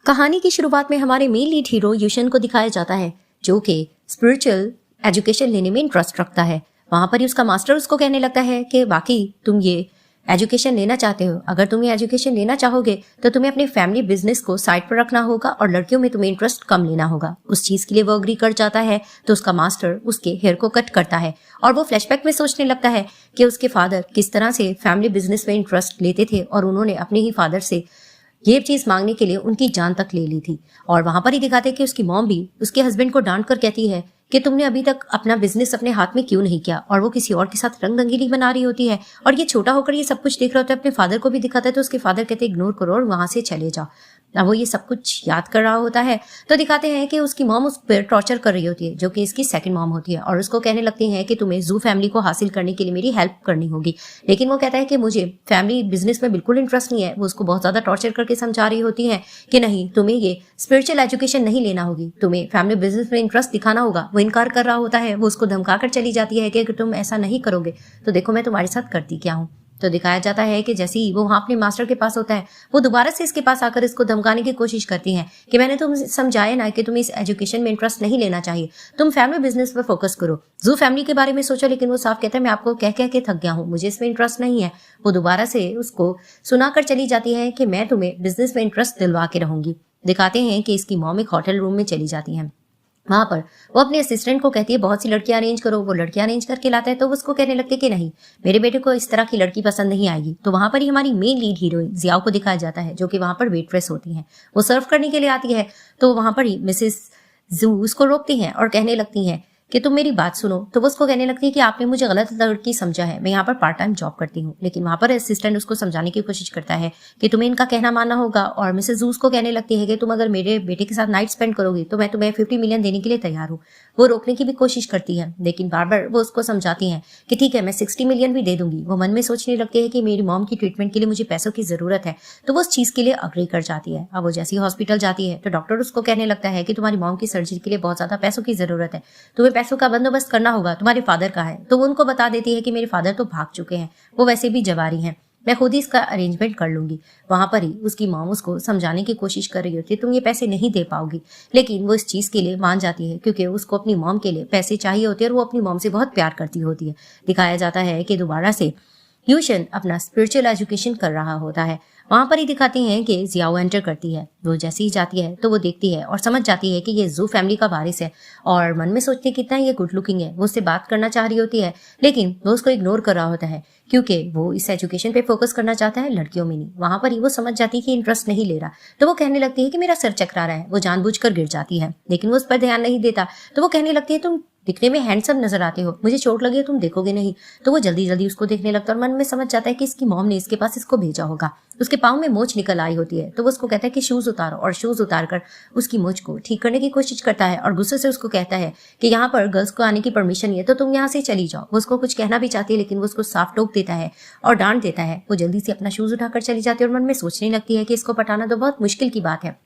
कहानी की शुरुआत में हमारे मेन लीड हीरो युशन को दिखाया जाता है, जो कि स्पिरिचुअल एजुकेशन लेने में इंटरेस्ट रखता है। वहां पर ही उसका मास्टर उसको कहने लगता है कि बाकी तुम ये एजुकेशन लेना चाहते हो, अगर तुम ये एजुकेशन लेना चाहोगे तो तुम्हें अपने फैमिली बिजनेस को साइड पर रखना होगा और लड़कियों में तुम्हें इंटरेस्ट कम लेना होगा। उस चीज के लिए वो अग्री कर जाता है। तो उसका मास्टर उसके हेयर को कट करता है और वो फ्लैशबैक में सोचने लगता है कि उसके फादर किस तरह से फैमिली बिजनेस में इंटरेस्ट लेते थे और उन्होंने अपने ही फादर से ये चीज मांगने के लिए उनकी जान तक ले ली थी। और वहां पर ही दिखाते कि उसकी मॉम भी उसके हस्बैंड को डांट कर कहती है कि तुमने अभी तक अपना बिजनेस अपने हाथ में क्यों नहीं किया, और वो किसी और के साथ रंग रंगीली बना रही होती है। और ये छोटा होकर ये सब कुछ देख रहा होता है, अपने फादर को भी दिखाता है। तो उसके फादर कहते हैं इग्नोर करो और वहां से चले जाओ। अब वो ये सब कुछ याद कर रहा होता है तो दिखाते हैं कि उसकी मॉम उस पर टॉर्चर कर रही होती है, जो कि इसकी सेकंड मॉम होती है, और उसको कहने लगती है कि तुम्हें जू फैमिली को हासिल करने के लिए मेरी हेल्प करनी होगी। लेकिन वो कहता है कि मुझे फैमिली बिजनेस में बिल्कुल इंटरेस्ट नहीं है। वो उसको बहुत ज्यादा टॉर्चर करके समझा रही होती है कि नहीं, तुम्हें ये स्पिरिचुअल एजुकेशन नहीं लेना होगी, तुम्हें फैमिली बिजनेस में इंटरेस्ट दिखाना होगा। वो इनकार कर रहा होता है। वो उसको धमका कर चली जाती है कि अगर तुम ऐसा नहीं करोगे तो देखो मैं तुम्हारे साथ करती क्या हूँ। तो दिखाया जाता है कि जैसे ही वो वहां अपने मास्टर के पास होता है, वो दोबारा से इसके पास आकर इसको धमकाने की कोशिश करती है कि मैंने तुम समझाया ना कि तुम्हें इस एजुकेशन में इंटरेस्ट नहीं लेना चाहिए, तुम फैमिली बिजनेस पर फोकस करो, जू फैमिली के बारे में सोचो। लेकिन वो साफ कहता है मैं आपको कह के थक गया हूँ, मुझे इसमें इंटरेस्ट नहीं है। वो दोबारा से उसको सुनाकर चली जाती है कि मैं तुम्हें बिजनेस में इंटरेस्ट दिलवा के रहूंगी। दिखाते हैं कि इसकी मॉम एक होटल रूम में चली जाती है। वहां पर वो अपने असिस्टेंट को कहती है बहुत सी लड़कियां अरेंज करो। वो लड़कियां अरेंज करके लाता है तो वो उसको कहने लगती है कि नहीं, मेरे बेटे को इस तरह की लड़की पसंद नहीं आएगी। तो वहां पर ही हमारी मेन लीड हीरोइन जियाओ को दिखाया जाता है, जो कि वहां पर वेट्रेस होती है। वो सर्व करने के लिए आती है तो वहां पर ही मिसेस जू उसको रोकती हैं और कहने लगती हैं कि तुम मेरी बात सुनो। तो वो उसको कहने लगती है कि आपने मुझे गलत लड़की समझा है, मैं यहाँ पर पार्ट टाइम जॉब करती हूँ। लेकिन वहां पर असिस्टेंट उसको समझाने की कोशिश करता है कि तुम्हें इनका कहना मानना होगा। और मिसेस जूस को कहने लगती है कि तुम अगर मेरे बेटे के साथ नाइट स्पेंड करोगी तो मैं तुम्हें 50 मिलियन देने के लिए तैयार हूँ। वो रोकने की भी कोशिश करती है, लेकिन बार बार वो उसको समझाती है कि ठीक है मैं 60 मिलियन भी दे दूंगी। वो मन में सोचने लगती है कि मेरी मॉम की ट्रीटमेंट के लिए मुझे पैसों की जरूरत है, तो वो उस चीज के लिए अग्री कर जाती है। अब वो जैसे ही हॉस्पिटल जाती है तो डॉक्टर उसको कहने लगता है कि तुम्हारी मॉम की सर्जरी के लिए बहुत ज्यादा पैसों की जरूरत है, तुम्हें पैसों का बंदोबस्त करना होगा। तुम्हारे फादर कहाँ है? तो वो उनको बता देती है कि मेरे फादर तो भाग चुके हैं, वो वैसे भी जवारी हैं, मैं खुद ही इसका अरेंजमेंट कर लूंगी। वहां पर ही उसकी मॉम उसको समझाने की कोशिश कर रही होती है तुम ये पैसे नहीं दे पाओगी, लेकिन वो इस चीज के लिए मान जाती है क्योंकि उसको अपनी मॉम के लिए पैसे चाहिए होते हैं और वो अपनी मॉम से बहुत प्यार करती होती है। दिखाया जाता है कि दोबारा से यूशन अपना स्पिरिचुअल एजुकेशन कर रहा होता है। वहां पर ही दिखाती हैं कि जियाओ एंटर करती है। वो जैसे ही जाती है तो वो देखती है और समझ जाती है कि ये जू फैमिली का वारिस है, और मन में सोचती है कितना ये गुड लुकिंग है। वो उससे बात करना चाह रही होती है, लेकिन वो उसको इग्नोर कर रहा होता है क्योंकि वो इस एजुकेशन पे फोकस करना चाहता है, लड़कियों में नहीं। वहां पर ही वो समझ जाती है कि इंटरेस्ट नहीं ले रहा, तो वो कहने लगती है कि मेरा सर चकरा रहा है। वो जानबूझकर गिर जाती है, लेकिन वो उस पर ध्यान नहीं देता। तो वो कहने लगती है तुम दिखने में हैंडसम नजर आते हो, मुझे चोट लगी है तुम देखोगे नहीं। तो वो जल्दी जल्दी उसको देखने लगता है और मन में समझ जाता है कि इसकी मॉम ने इसके पास इसको भेजा होगा। उसके पाँव में मोच निकल आई होती है तो वो उसको कहता है कि शूज उतारो, और शूज उतारकर उसकी मोच को ठीक करने की कोशिश करता है और गुस्से से उसको कहता है कि यहाँ पर गर्ल्स को आने की परमिशन नहीं है तो तुम यहाँ से चली जाओ। वो उसको कुछ कहना भी चाहती है, लेकिन वो उसको साफ टोक देता है और डांट देता है। वो जल्दी से अपना शूज उठाकर चली जाती है और मन में सोचने लगती है कि इसको पटाना तो बहुत मुश्किल की बात है।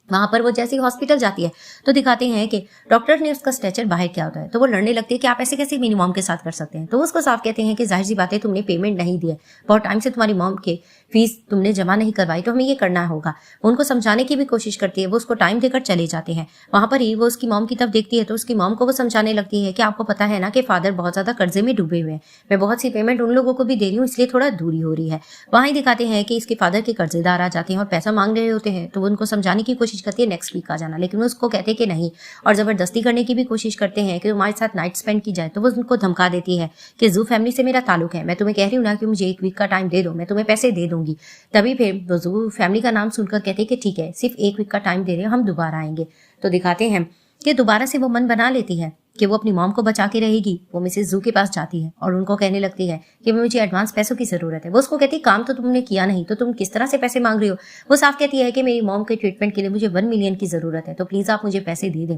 वहां पर वो जैसे ही हॉस्पिटल जाती है तो दिखाते हैं कि डॉक्टर ने उसका स्ट्रेचर बाहर किया होता है। तो वो लड़ने लगती है कि आप ऐसे कैसे मेरी मॉम के साथ कर सकते हैं। तो वो उसको साफ कहते हैं कि जाहिर सी बात है तुमने पेमेंट नहीं दी है, बहुत टाइम से तुम्हारी मॉम के फीस तुमने जमा नहीं करवाई, तो हमें ये करना होगा। उनको समझाने की भी कोशिश करती है, वो उसको टाइम देकर चले जाते हैं। वहां पर ही वो उसकी मॉम की तरफ देखती है तो उसकी मॉम को वो समझाने लगती है कि आपको पता है ना कि फादर बहुत ज्यादा कर्जे में डूबे हुए हैं, मैं बहुत सी पेमेंट उन लोगों को भी दे रही हूँ, इसलिए थोड़ा दूरी हो रही है। वहां ही दिखाते हैं कि इसके फादर के कर्जेदार आ जाते हैं और पैसा मांग रहे होते हैं। तो वो उनको समझाने की कोशिश करती है नेक्स्ट वीक आ जाना, लेकिन वो उसको कहते हैं कि नहीं, और जबरदस्ती करने की भी कोशिश करते हैं कि तुम्हारे साथ नाइट स्पेंड की जाए। तो वो उनको धमका देती है कि जू फैमिली से मेरा ताल्लुक है, मैं तुम्हें कह रही हूँ ना कि मुझे 1 वीक का टाइम दे दो, मैं तुम्हें पैसे दे दूंगी। तभी फिर वो जू फैमिली का नाम सुनकर कहते हैं कि ठीक है, सिर्फ 1 वीक का टाइम दे रहे हैं, हम दोबारा आएंगे। तो दिखाते हैं कि दोबारा से वो मन बना लेती है कि वो अपनी मॉम को बचा के रहेगी। वो मिसेस जू के पास जाती है और उनको कहने लगती है कि मुझे एडवांस पैसों की जरूरत है। वो उसको कहती है काम तो तुमने किया नहीं, तो तुम किस तरह से पैसे मांग रही हो। वो साफ कहती है कि मेरी मॉम के ट्रीटमेंट के लिए मुझे 1 मिलियन की जरूरत है, तो प्लीज आप मुझे पैसे दे दें,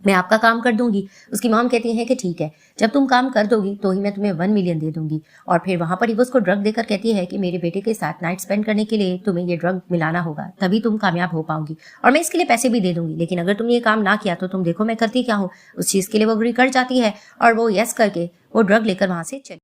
मैं आपका काम कर दूंगी। उसकी मॉम कहती है कि ठीक है, जब तुम काम कर दोगी तो ही मैं तुम्हें 1 मिलियन दे दूंगी। और फिर वहां पर ही वो उसको ड्रग देकर कहती है कि मेरे बेटे के साथ नाइट स्पेंड करने के लिए तुम्हें ये ड्रग मिलाना होगा, तभी तुम कामयाब हो पाओगी, और मैं इसके लिए पैसे भी दे दूंगी, लेकिन अगर तुमने ये काम ना किया तो तुम देखो मैं करती क्या हूँ। उस चीज के लिए वो अग्री कर जाती है और वो यस करके वो ड्रग लेकर वहां से चली।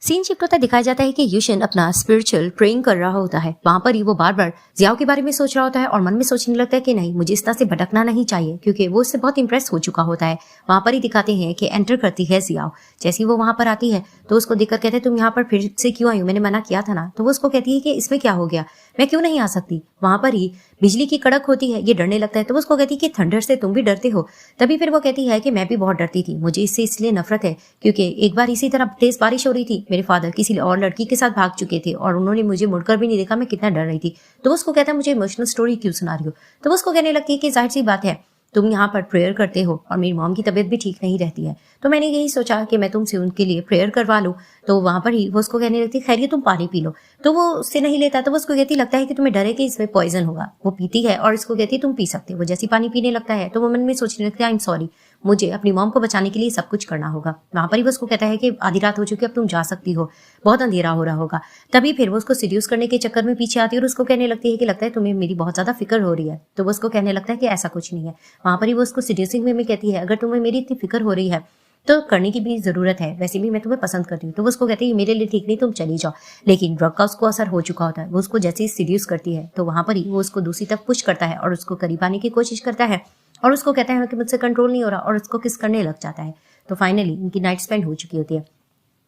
सीन शिफ्ट होता दिखाया जाता है कि यूशन अपना स्पिरिचुअल प्रेइंग कर रहा होता है। वहां पर ही वो बार बार जियाओ के बारे में सोच रहा होता है और मन में सोचने लगता है कि नहीं, मुझे इस तरह से भटकना नहीं चाहिए, क्योंकि वो उससे बहुत इंप्रेस हो चुका होता है। वहां पर ही दिखाते हैं कि एंटर करती है जियाओ। जैसे ही वो वहां पर आती है तो उसको देखकर कहते हैं, तुम यहाँ पर फिर से क्यों आई हो, मैंने मना किया था ना। तो वो उसको कहती है कि इसमें क्या हो गया, मैं क्यों नहीं आ सकती। वहां पर ही बिजली की कड़क होती है, ये डरने लगता है। तो वो उसको कहती है कि थंडर से तुम भी डरते हो। तभी फिर वो कहती है कि मैं भी बहुत डरती थी, मुझे इससे इसलिए नफरत है क्योंकि एक बार इसी तरह तेज बारिश हो रही थी, मेरे फादर किसी और लड़की के साथ भाग चुके थे और उन्होंने मुझे मुड़कर भी नहीं देखा, मैं कितना डर रही थी। तो वो उसको कहता है, मुझे इमोशनल स्टोरी क्यों सुना रही हो। तो वो उसको कहने लगती है कि जाहिर सी बात है, तुम यहाँ पर प्रेयर करते हो और मेरी मॉम की तबीयत भी ठीक नहीं रहती है, तो मैंने यही सोचा कि मैं तुमसे उनके लिए प्रेयर करवा लूँ। तो वहां पर ही वो उसको कहने लगती है, खैर ये तुम पानी पी लो। तो वो उससे नहीं लेता। तो वो उसको कहती, लगता है कि तुम्हें डर है कि इसमें पॉइजन होगा। वो पीती है और इसको कहती है, तुम पी सकते हो। जैसे पानी पीने लगता है तो वो मन में सोचने लगता है, आई एम सॉरी, मुझे अपनी मॉम को बचाने के लिए सब कुछ करना होगा। वहां पर ही वो उसको कहता है कि आधी रात हो चुकी है, अब तुम जा सकती हो, बहुत अंधेरा हो रहा होगा। तभी फिर वो उसको सीड्यूस करने के चक्कर में पीछे आती है और उसको कहने लगती है कि लगता है तुम्हें मेरी बहुत ज्यादा फिक्र हो रही है। तो वो उसको कहने लगता है कि ऐसा कुछ नहीं है। वहां पर ही वो उसको सीड्यूसिंग वे में कहती है, अगर तुम्हें मेरी इतनी फिक्र हो रही है तो करने की भी जरूरत है, वैसे भी मैं तुम्हें पसंद करती हूँ। तो वो उसको कहती है, मेरे लिए ठीक नहीं, तुम चली जाओ। लेकिन ड्रग का उसको असर हो चुका होता है। वो उसको जैसे ही सीड्यूस करती है तो वहां पर ही वो उसको दूसरी तरफ पुश करता है और उसको करीब आने की कोशिश करता है और उसको कहता है कि मुझसे कंट्रोल नहीं हो रहा और उसको किस करने लग जाता है। तो फाइनली इनकी नाइट स्पेंड हो चुकी होती है।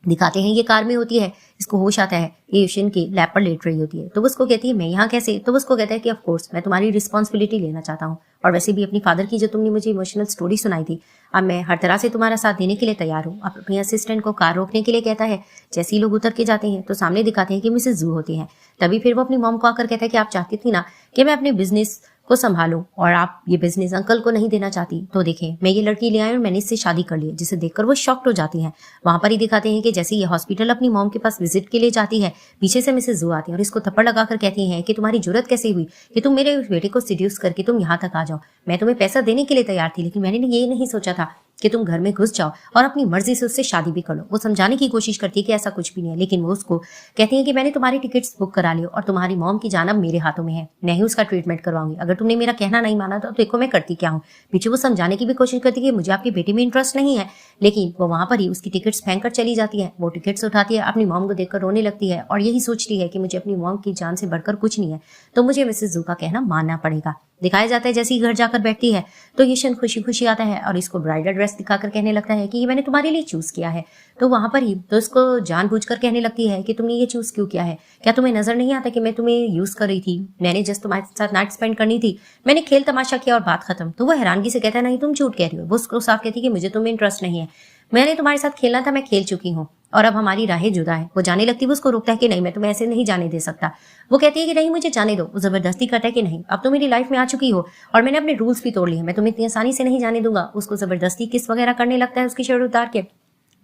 दिखाते हैं ये कार में होती है, इसको होश आता है, ये यूशन की लैब पर लेट रही होती है। तो वो उसको कहती है, मैं यहाँ कैसे। तो वो उसको कहता है कि ऑफ कोर्स मैं तुम्हारी रिस्पॉन्सिबिलिटी लेना चाहता हूँ और वैसे भी अपनी फादर की जो तुमने मुझे इमोशनल स्टोरी सुनाई थी, अब मैं हर तरह से तुम्हारा साथ देने के लिए तैयार हूँ। अब अपनी असिस्टेंट को कार रोकने के लिए कहता है। जैसे ही लोग उतर के जाते हैं तो सामने दिखाते हैं कि मिसेस जू होती है। तभी फिर वो अपनी मॉम को आकर कहता है कि आप चाहती थी ना कि मैं अपने बिजनेस को संभालूं और आप ये बिजनेस अंकल को नहीं देना चाहती, तो देखें मैं ये लड़की ले आई और मैंने इससे शादी कर ली। जिसे देखकर वो शॉक्ड हो जाती हैं। वहां पर ही दिखाते हैं कि जैसे ये हॉस्पिटल अपनी मॉम के पास विजिट के लिए जाती है, पीछे से मिसेस जू आती है और इसको थप्पड़ लगाकर कहती हैं कि तुम्हारी जरूरत कैसे हुई कि तुम मेरे बेटे को सीड्यूस करके तुम यहाँ तक आ जाओ। मैं तुम्हें पैसा देने के लिए तैयार थी, लेकिन मैंने ये नहीं सोचा था कि तुम घर में घुस जाओ और अपनी मर्जी से उससे शादी भी कर लो। वो समझाने की कोशिश करती है कि ऐसा कुछ भी नहीं है, लेकिन वो उसको कहती है कि मैंने तुम्हारी टिकट्स बुक करा ली और तुम्हारी मॉम की जान अब मेरे हाथों में है, मैं ही उसका ट्रीटमेंट करवाऊंगी। अगर तुमने मेरा कहना नहीं माना तो देखो मैं करती क्या हूँ। पीछे वो समझाने की भी कोशिश करती है कि मुझे आपके बेटे में इंटरेस्ट नहीं है, लेकिन वो वहां पर ही उसकी टिकट्स फेंक कर चली जाती है। वो टिकट्स उठाती है, अपनी मॉम को देखकर रोने लगती है और यही सोचती है कि मुझे अपनी मॉम की जान से बढ़कर कुछ नहीं है, तो मुझे मिसेस जू का कहना मानना पड़ेगा। दिखाया जाता है जैसे ही घर जाकर बैठती है तो यूशन खुशी खुशी आता है और इसको ब्राइडल ड्रेस दिखाकर कहने लगता है कि ये मैंने तुम्हारे लिए चूज किया है। तो वहां पर ही तो इसको जानबूझकर कहने लगती है कि तुमने ये चूज क्यों किया है, क्या तुम्हें नजर नहीं आता कि मैं तुम्हें यूज कर रही थी, मैंने जस्ट तुम्हारे साथ नाइट स्पेंड करनी थी, मैंने खेल तमाशा किया और बात खत्म। तो वो हैरानगी से कहता है, नहीं तुम झूठ कह रही हो। वो उसको साफ कहती है कि मुझे तुम्हें इंटरेस्ट नहीं है, मैंने तुम्हारे साथ खेलना था, मैं खेल चुकी हूँ और अब हमारी राहें जुदा है। वो जाने लगती है, वो उसको रोकता है कि नहीं मैं तुम्हें ऐसे नहीं जाने दे सकता। वो कहती है कि नहीं मुझे जाने दो। वो जबरदस्ती करता है कि नहीं अब तो मेरी लाइफ में आ चुकी हो और मैंने अपने रूल्स भी तोड़ लिए, मैं तुम्हें इतनी आसानी से नहीं जाने दूंगा। उसको जबरदस्ती किस वगैरह करने लगता है उसकी शर्ट उतार के।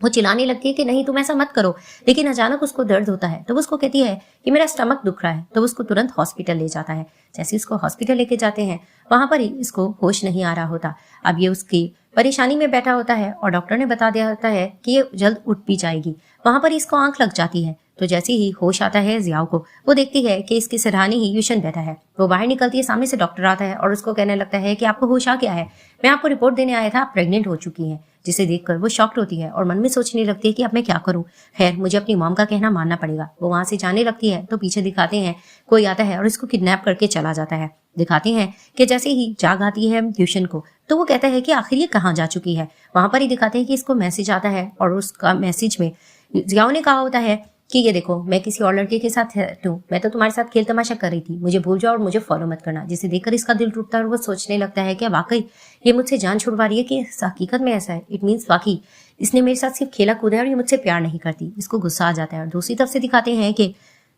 वो चिल्लाने लगती है कि नहीं तुम ऐसा मत करो, लेकिन अचानक उसको दर्द होता है। तो वो उसको कहती है कि मेरा स्टमक दुख रहा है। तो वो उसको तुरंत हॉस्पिटल ले जाता है। जैसे उसको हॉस्पिटल लेके जाते हैं वहां पर ही इसको होश नहीं आ रहा होता। अब ये उसकी परेशानी में बैठा होता है और डॉक्टर ने बता दिया होता है कि ये जल्द उठ भी जाएगी। वहां पर इसको आंख लग जाती है। तो जैसे ही होश आता है जियाओ को, वो देखती है कि इसकी सिरहाने ही यूशन बैठा है। वो बाहर निकलती है, सामने से डॉक्टर आता है और उसको कहने लगता है कि आपको होश आ गया है, मैं आपको रिपोर्ट देने आया था, आप प्रेग्नेंट हो चुकी हैं। जिसे देखकर वो शॉक्ड होती है और मन में सोचने लगती है कि अब मैं क्या करूं, खैर मुझे अपनी मॉम का कहना मानना पड़ेगा। वो वहां से जाने लगती है तो पीछे दिखाते हैं कोई आता है और इसको किडनैप करके चला जाता है। दिखाते हैं कि जैसे ही जाग आती है यूशन को तो वो कहता है कि आखिर ये कहाँ जा चुकी है। वहां पर ही दिखाते हैं कि इसको मैसेज आता है और उसका मैसेज में जियाओ ने कहा होता है कि ये देखो मैं किसी और लड़के के साथ हूँ, मैं तो तुम्हारे साथ खेल तमाशा कर रही थी, मुझे भूल जाओ और मुझे फॉलो मत करना। जिसे देखकर इसका दिल टूटता है और वो सोचने लगता है कि वाकई ये मुझसे जान छुड़वा रही है कि हकीकत में ऐसा है। इट मीन्स वाकई इसने मेरे साथ सिर्फ खेला कूदा है और ये मुझसे प्यार नहीं करती। इसको गुस्सा आ जाता है और दूसरी तरफ से दिखाते हैं कि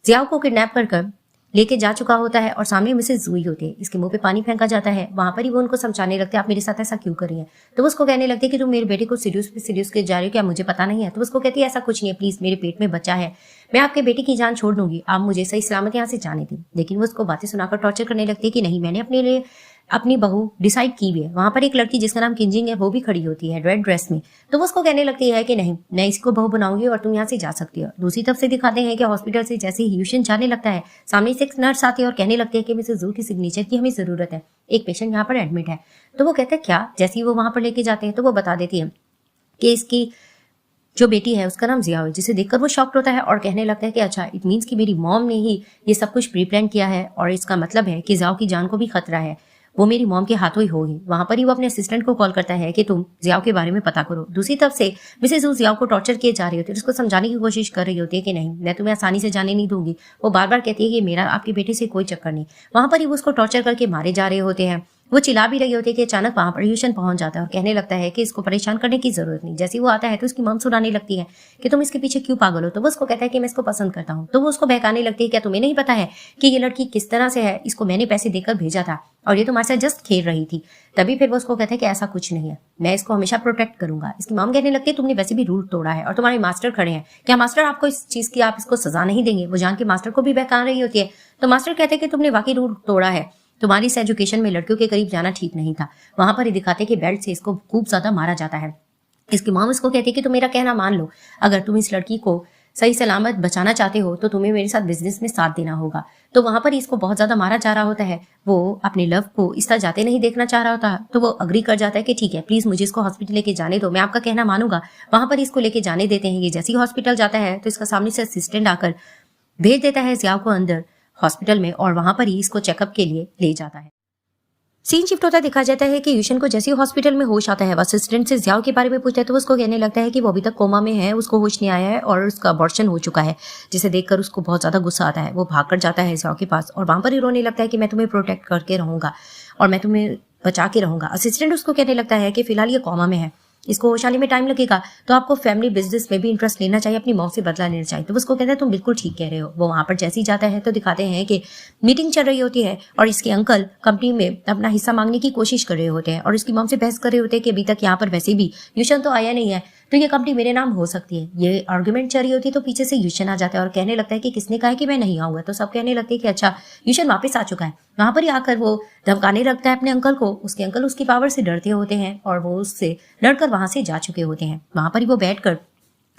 जियाओ को किडनैप कर लेके जा चुका होता है और सामने मिसेस जूई होती है। इसके मुंह पे पानी फेंका जाता है। वहां पर ही वो उनको समझाने लगते हैं आप मेरे साथ ऐसा क्यों कर रही हैं। तो वो उसको कहने लगते हैं कि तुम मेरे बेटे को सीरियस के जा रही हो, क्या मुझे पता नहीं है। तो उसको कहती है ऐसा कुछ नहीं है, प्लीज मेरे पेट में बच्चा है, मैं आपके बेटे की जान छोड़ दूंगी, आप मुझे सही सलामत यहाँ से जाने दें। लेकिन वो उसको बातें सुनाकर टॉर्चर करने लगती है कि नहीं मैंने अपने लिए अपनी बहू डिसाइड की भी है। वहां पर एक लड़की जिसका नाम किंजिंग है वो भी खड़ी होती है रेड ड्रेस में। तो वो उसको कहने लगती है कि नहीं मैं इसको बहू बनाऊंगी और तुम यहाँ से जा सकती हो। दूसरी तरफ से दिखाते हैं कि हॉस्पिटल से जैसे ही यूशन जाने लगता है सामने से एक नर्स आती है और कहने लगती है कि मिसेस जू की सिग्नेचर की हमें जरूरत है, एक पेशेंट यहाँ पर एडमिट है। तो वो कहते हैं क्या। जैसे ही वो वहां पर लेके जाते हैं तो वो बता देती है कि इसकी जो बेटी है उसका नाम जिया है, जिसे देखकर वो शॉक्ड होता है और कहने लगता है कि अच्छा, इट मीन्स कि मेरी मॉम ने ही ये सब कुछ प्री प्लान किया है और इसका मतलब है कि जियाओ की जान को भी खतरा है, वो मेरी मॉम के हाथों ही होगी। वहां पर ही वो अपने असिस्टेंट को कॉल करता है कि तुम जियाओ के बारे में पता करो। दूसरी तरफ से मिसेज वू जियाओ को टॉर्चर किए जा रही होती है, उसको समझाने की कोशिश कर रही होती है कि नहीं, मैं तुम्हें आसानी से जाने नहीं दूंगी। वो बार बार कहती है कि मेरा आपके बेटे से कोई चक्कर नहीं। वहां पर ही वो उसको टॉर्चर करके मारे जा रहे होते हैं। वो चिल्ला भी रही होती है कि अचानक वहां पर यूशन पहुंच जाता है और कहने लगता है कि इसको परेशान करने की जरूरत नहीं। जैसे ही वो आता है तो उसकी मॉम सुनाने लगती है कि तुम इसके पीछे क्यों पागल हो। तो वो उसको कहता है कि मैं इसको पसंद करता हूँ। तो वो उसको बहकाने लगती है, क्या तुम्हें नहीं पता है कि ये लड़की किस तरह से है, इसको मैंने पैसे देकर भेजा था और ये तुम्हारे साथ जस्ट खेल रही थी। तभी फिर वो उसको कहता है कि ऐसा कुछ नहीं है, मैं इसको हमेशा प्रोटेक्ट करूंगा। इसकी मॉम कहने लगती है तुमने वैसे भी रूल तोड़ा है और तुम्हारे मास्टर खड़े हैं, क्या मास्टर आपको इस चीज की आप इसको सजा नहीं देंगे। वो जान के मास्टर को भी बहका रही होती है। तो मास्टर कहते हैं कि तुमने वाकई रूल तोड़ा है, तुम्हारी इस एजुकेशन में लड़कियों के करीब जाना ठीक नहीं था। वहां पर ही दिखाते कि बेल्ट से इसको खूब ज्यादा मारा जाता है। इसकी मॉम इसको कहती है कि तुम मेरा कहना मान लो, अगर तुम इस लड़की को सही सलामत बचाना चाहते हो तो तुम्हें मेरे साथ बिजनेस में साथ देना होगा। तो वहां पर इसको बहुत ज्यादा मारा जा रहा होता है। वो अपने लव को इस तरह जाते नहीं देखना चाह रहा होता, तो वो अग्री कर जाता है कि ठीक है, प्लीज मुझे इसको हॉस्पिटल लेके जाने दो, मैं आपका कहना मानूंगा। वहां पर इसको लेके जाने देते हैं। ये जैसे ही हॉस्पिटल जाता है तो इसका सामने से असिस्टेंट आकर भेज देता है जियाओ को अंदर हॉस्पिटल में और वहां पर ही इसको चेकअप के लिए ले जाता है। सीन शिफ्ट होता दिखा जाता है कि यूशन को जैसे ही हॉस्पिटल में होश आता है, वो असिस्टेंट से जियाओ के बारे में पूछता है तो उसको कहने लगता है कि वो अभी तक कोमा में है, उसको होश नहीं आया है और उसका अबॉर्शन हो चुका है। जिसे देखकर उसको बहुत ज्यादा गुस्सा आता है। वो भागकर जाता है जियाओ के पास और वहां पर ही रोने लगता है कि मैं तुम्हें प्रोटेक्ट करके रहूंगा और मैं तुम्हें बचा के रहूंगा। असिस्टेंट उसको कहने लगता है कि फिलहाल ये कोमा में है, इसको होश आने में टाइम लगेगा, तो आपको फैमिली बिजनेस में भी इंटरेस्ट लेना चाहिए, अपनी मौत से बदला लेना चाहिए। तो उसको कहता है तुम बिल्कुल ठीक कह रहे हो। वो वहां पर जैसे ही जाता है तो दिखाते हैं कि मीटिंग चल रही होती है और इसके अंकल कंपनी में अपना हिस्सा मांगने की कोशिश कर रहे होते हैं और इसकी मॉम से बहस कर रहे होते हैं कि अभी तक यहाँ पर वैसे भी यूशन तो आया नहीं है, तो ये कंपनी मेरे नाम हो सकती है। ये आर्गुमेंट चल रही होती है तो पीछे से यूशन आ जाता है और कहने लगता है कि किसने कहा कि मैं नहीं आऊंगा। तो सब कहने लगते हैं कि अच्छा, यूशन वापस आ चुका है। वहां पर ही आकर वो धमकाने लगता है अपने अंकल को। उसके अंकल उसकी पावर से डरते होते हैं और वो उससे डरकर वहां से जा चुके होते हैं। वहां पर ही वो बैठकर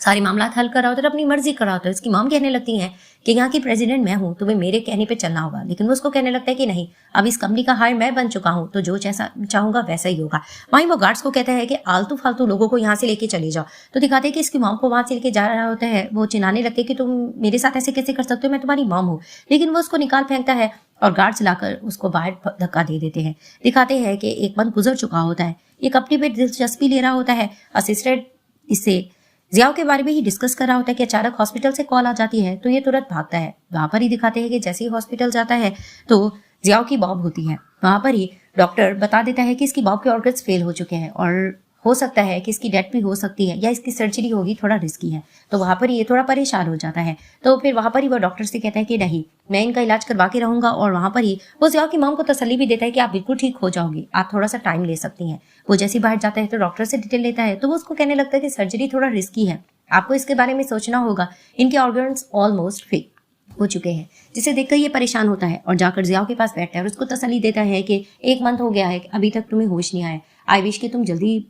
सारे मामला हल कर रहा होता है, अपनी मर्जी कर रहा होता है। उसकी मॉम कहने लगती है कि यहाँ की प्रेसिडेंट मैं हूँ, तुम्हें मेरे कहने पे चलना होगा। लेकिन वो उसको कहने लगता है कि नहीं, अब इस कंपनी का हायर मैं बन चुका हूँ, तो जो जैसा चाहूंगा वैसा ही होगा। वहीं वो गार्ड्स को कहता है कि आलतू फालतू लोगों को यहाँ से लेके चले जाओ। तो दिखाते हैं कि इसकी मॉम को वहां से लेके जा रहा होता है। वो चिल्लाने लगते हैं कि तुम मेरे साथ ऐसे कैसे कर सकते हो, मैं तुम्हारी मॉम हूँ। लेकिन वो उसको निकाल फेंकता है और गार्ड्स लाकर उसको बाहर धक्का दे देते हैं। दिखाते हैं कि एक मंथ गुजर चुका होता है, ये कंपनी पे दिलचस्पी ले रहा होता है। असिस्टेंट इससे जियाओ के बारे में ही डिस्कस कर रहा होता है कि अचानक हॉस्पिटल से कॉल आ जाती है, तो ये तुरंत भागता है। वहां पर ही दिखाते हैं कि जैसे ही हॉस्पिटल जाता है तो जियाओ की बॉब होती है। वहां पर ही डॉक्टर बता देता है कि इसकी बॉब के ऑर्गन्स फेल हो चुके हैं और हो सकता है कि इसकी डेथ भी हो सकती है या इसकी सर्जरी होगी, थोड़ा रिस्की है। तो वहां पर ये थोड़ा परेशान हो जाता है। तो फिर वहां पर ही वो डॉक्टर से कहता है कि नहीं, मैं इनका इलाज करवा के रहूंगा। और वहां पर ही वो जियाओ की मॉम को तसल्ली भी देता है कि आप बिल्कुल ठीक हो जाओगी, आप थोड़ा सा टाइम ले सकती हैं। वो जैसे बाहर जाता है तो डॉक्टर से डिटेल लेता है, तो वो उसको कहने लगता है कि सर्जरी थोड़ा रिस्की है, आपको इसके बारे में सोचना होगा, इनके ऑर्गन्स ऑलमोस्ट फेल हो चुके हैं। जिसे देखकर ये परेशान होता है और जाकर जियाओ के पास बैठता है और उसको तसल्ली देता है कि 1 मंथ हो गया है, अभी तक तुम्हें होश नहीं आया, आई विश कि तुम जल्दी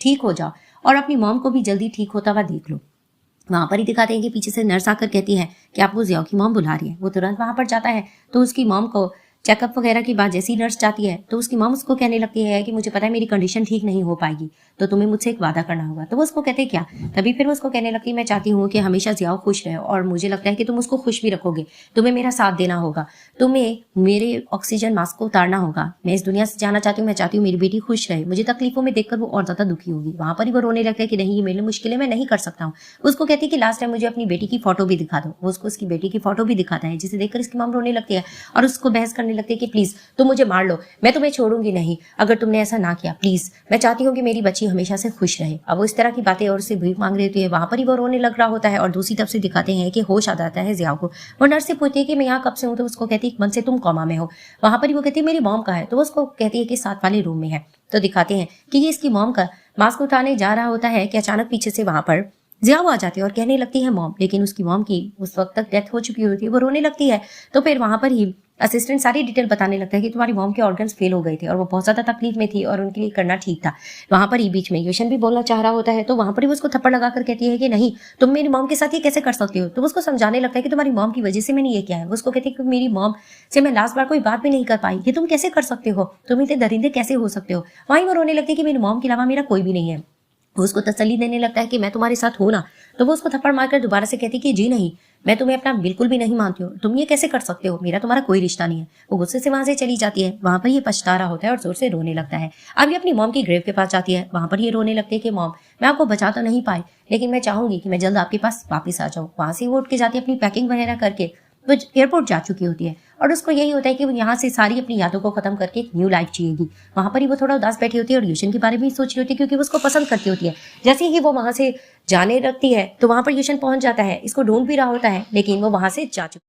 ठीक हो जाओ और अपनी मॉम को भी जल्दी ठीक होता हुआ देख लो। वहां पर ही दिखाते हैं कि पीछे से नर्स आकर कहती है कि आपको जियाओ की मॉम बुला रही है। वो तुरंत वहां पर जाता है तो उसकी मॉम को चेकअप वगैरह की बात जैसी नर्स जाती है तो उसकी मॉम उसको कहने लगती है कि मुझे पता है मेरी कंडीशन ठीक नहीं हो पाएगी, तो तुम्हें मुझसे एक वादा करना होगा। तो वो उसको कहते हैं क्या। तभी फिर वो उसको कहने लगती है मैं चाहती हूँ कि हमेशा जियाओ खुश रहे और मुझे लगता है कि तुम उसको खुश भी रखोगे, तुम्हें मेरा साथ देना होगा, तुम्हें मेरे ऑक्सीजन मास्क को उतारना होगा। मैं इस दुनिया से जाना चाहती हूँ, मैं चाहती हूँ मेरी बेटी खुश रहे, मुझे तकलीफों में देखकर वो और ज्यादा दुखी होगी। वहां पर ही वो रोने लगता है कि नहीं, ये मेरे लिए मुश्किल है, मैं नहीं कर सकता हूँ। उसको कहती है कि लास्ट टाइम मुझे अपनी बेटी की फोटो भी दिखा दो। वो उसको उसकी बेटी की फोटो भी दिखाता है, जिसे देखकर इसकी मॉम रोने लगती है और उसको बहस करने लगती है कि प्लीज तुम मुझे मार लो, मैं तुम्हें छोड़ूंगी नहीं अगर तुमने ऐसा ना किया, प्लीज मैं चाहती हूँ कि मेरी बच्ची हमेशा से खुश रहे। अब वो इस तरह की बातें और उससे भीख मांग रही होती है। वहां पर ही वो रोने लग रहा होता है और दूसरी तरफ से दिखाते हैं कि होश आ जाता है जियाओ को। वो नर्स से पूछती है कि मैं यहाँ कब से हूँ, तो उसको कहती है 1 मंथ से तुम कोमा में हो। वहां पर ही वो कहती है मेरी मॉम का है, तो वो उसको कहती है कि साथ वाले रूम में है। तो दिखाते हैं कि ये इसकी मॉम का मास्क उठाने जा रहा होता है कि अचानक पीछे से वहां पर जियाओ आ जाती है और कहने लगती है मॉम, लेकिन उसकी मॉम की उस वक्त तक डेथ हो चुकी होती है। वो रोने लगती है। तो फिर वहां पर ही असिस्टेंट सारी डिटेल बताने लगता है कि तुम्हारी मॉम के ऑर्गन्स फेल हो गए थे और वो बहुत ज्यादा तकलीफ में थी और उनके लिए करना ठीक था। वहां पर ही बीच में यूशन भी बोलना चाह रहा होता है, तो वहां पर ही वो उसको थप्पड़ लगाकर कहती है कि नहीं, तुम मेरी मॉम के साथ ये कैसे कर सकती हो। तो उसको समझाने लगता है कि तुम्हारी मॉम की वजह से मैंने ये किया है। वो उसको कहती है कि मेरी मॉम से मैं लास्ट बार कोई बात भी नहीं कर पाई, ये तुम कैसे कर सकते हो, तुम इतने दरिंदे कैसे हो सकते हो। वहीं वो रोने लगती है कि मेरी मॉम के अलावा मेरा कोई भी नहीं है। वो उसको तसल्ली देने लगता है कि मैं तुम्हारे साथ हूं ना। तो वो उसको थप्पड़ मारकर दोबारा से कहती कि जी नहीं, मैं तुम्हें अपना बिल्कुल भी नहीं मानती हूँ, तुम ये कैसे कर सकते हो, मेरा तुम्हारा कोई रिश्ता नहीं है। वो गुस्से से वहां से चली जाती है। वहां पर ये पछता रहा होता है और जोर से रोने लगता है। अब ये अपनी मॉम की ग्रेव के पास जाती है। वहां पर ये रोने लगती है कि मॉम, मैं आपको बचा तो नहीं पाई, लेकिन मैं चाहूंगी कि मैं जल्द आपके पास वापस आ जाऊँ। वहां से वो उठ के जाती है, अपनी पैकिंग वगैरह करके वो एयरपोर्ट जा चुकी होती है और उसको यही होता है कि वो यहाँ से सारी अपनी यादों को खत्म करके एक न्यू लाइफ जिएगी। वहां पर ही वो थोड़ा उदास बैठी होती है और यूशन के बारे में सोच रही होती है, क्योंकि वो उसको पसंद करती होती है। जैसे ही वो वहां से जाने लगती है तो वहां पर यूशन पहुंच जाता है, इसको ढूंढ भी रहा होता है, लेकिन वो वहां से जा चुका।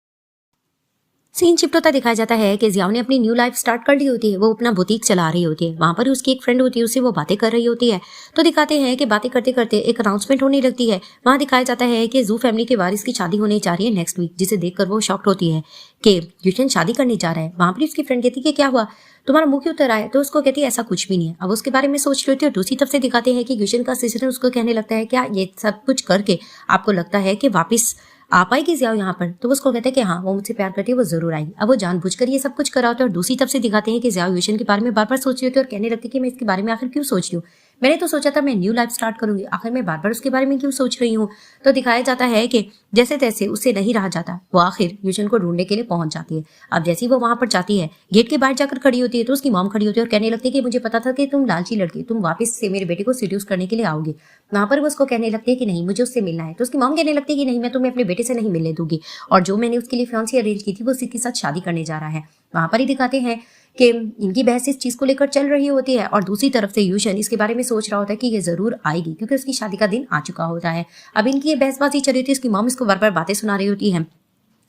सीन शिफ्ट होता दिखाया जाता है कि जियाओ ने अपनी न्यू लाइफ स्टार्ट कर ली होती है। वो अपना बुटीक चला रही होती है। वहां पर उसकी एक फ्रेंड होती है, उससे वो बातें कर रही होती है। तो दिखाते हैं कि बातें करते करते एक अनाउंसमेंट होने लगती है। वहां दिखाया जाता है कि जू फैमिली के वारिस की शादी होने जा रही है नेक्स्ट वीक, जिसे देखकर वो शॉक्ड होती है कि यूशन शादी करने जा रहा है। वहां पर उसकी फ्रेंड कहती है कि क्या हुआ, तुम्हारा मुंह क्यों उतर आया। तो उसको कहती है ऐसा कुछ भी नहीं है। अब उसके बारे में सोच रही होती है और दूसरी तरफ से दिखाते हैं कि यूशन का सिस्टर उसको कहने लगता है क्या ये सब कुछ करके आपको लगता है कि वापस आ पाएगी जियाओ यहाँ पर। तो उसको कहते हैं कि हाँ, वो मुझसे प्यार करती है, वो जरूर आएगी। अब वो जानबूझकर ये सब कुछ करा होता है और दूसरी तरफ से दिखाते हैं कि जियाओ यूशन के बारे में बार बार सोच रही होती है और कहने लगती है कि मैं इसके बारे में आखिर क्यों सोच रही हूँ, मैंने तो सोचा था मैं न्यू लाइफ स्टार्ट करूंगी, आखिर मैं बार बार उसके बारे में क्यों सोच रही हूँ। तो दिखाया जाता है कि जैसे तैसे उससे नहीं रहा जाता, वो आखिर यूशन को ढूंढने के लिए पहुंच जाती है। अब जैसे ही वो वहां पर जाती है, गेट के बाहर जाकर खड़ी होती है तो उसकी मॉम खड़ी होती है और कहने लगती है कि मुझे पता था कि तुम लालची लड़की, तुम वापस से मेरे बेटे को सीड्यूस करने के लिए आओगे। वहां पर वो उसको कहने लगती है कि नहीं, मुझे उससे मिलना है। तो उसकी मॉम कहने लगती है कि नहीं, मैं तुम्हें अपने बेटे से नहीं मिलने दूंगी, और जो मैंने उसके लिए फियांसी अरेंज की थी वो उसी के साथ शादी करने जा रहा है। वहां पर ही दिखाते हैं कि इनकी बहस इस चीज को लेकर चल रही होती है और दूसरी तरफ से यूशन इसके बारे में सोच रहा होता है कि ये जरूर आएगी, क्योंकि उसकी शादी का दिन आ चुका होता है। अब इनकी ये बहसबाजी चल रही थी, इसकी मॉम इसको बार बार बातें सुना रही होती है।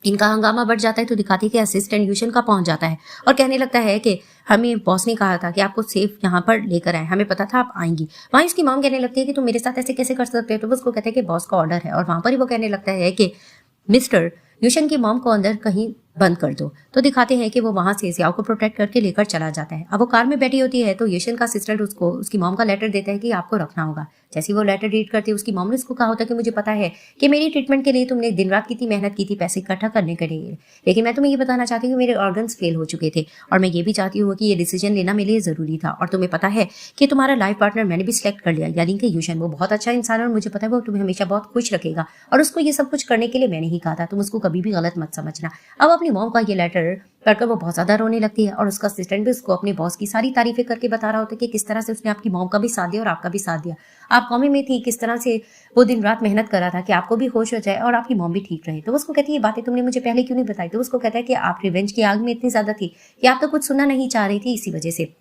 इनका हंगामा बढ़ जाता है तो दिखाती है कि असिस्टेंट यूशन का पहुंच जाता है और कहने लगता है कि हमें बॉस ने कहा था कि आपको सेफ यहाँ पर लेकर आए, हमें पता था आप आएंगी। वहीं इसकी मॉम कहने लगती है कि तुम मेरे साथ ऐसे कैसे कर सकते हो। तो वो उसको कहते हैं कि बॉस का ऑर्डर है, और वहां पर ही वो कहने लगता है कि मिस्टर, यूशन की मॉम को अंदर कहीं बंद कर दो। तो दिखाते हैं कि वो वहां से जियाओ को प्रोटेक्ट करके लेकर चला जाता है। अब वो कार में बैठी होती है तो यूशन का सिस्टर उसको उसकी मॉम का लेटर देता है कि आपको रखना होगा। जैसे वो लेटर रीड करती है, उसकी मॉम ने उसको कहा होता है कि मुझे पता है कि मेरी ट्रीटमेंट के लिए तुमने दिन रात की मेहनत की थी पैसे इकट्ठा करने के लिए, लेकिन मैं तुम्हें ये बताना चाहती हूँ मेरे ऑर्गन्स फेल हो चुके थे, और मैं ये भी चाहती हूँ कि ये डिसीजन लेना मेरे लिए जरूरी था। और तुम्हें पता है कि तुम्हारा लाइफ पार्टनर मैंने भी सिलेक्ट कर लिया, यानी कि यूशन। वो बहुत अच्छा इंसान है और मुझे पता है वो तुम्हें हमेशा बहुत खुश रखेगा, और उसको ये सब कुछ करने के लिए मैंने ही कहा था, तुम उसको कभी भी गलत मत समझना। अब अपनी मॉम का ये लेटर पढ़कर वो बहुत ज्यादा रोने लगती है और उसका असिस्टेंट भी उसको अपने बॉस की सारी तारीफें करके बता रहा होता है कि किस तरह से उसने आपकी मॉम का भी साथ दिया और आपका भी साथ दिया। आप कॉमी में थी, किस तरह से वो दिन रात मेहनत कर रहा था कि आपको भी खुश हो जाए और आपकी मॉम भी ठीक रहे। तो उसको कहती है ये बातें तुमने मुझे पहले क्यों नहीं बताई। तो उसको कहता है कि आप रिवेंज की आग में इतनी ज्यादा थी कि आप तो कुछ सुनना नहीं चाह रही थी, इसी वजह से।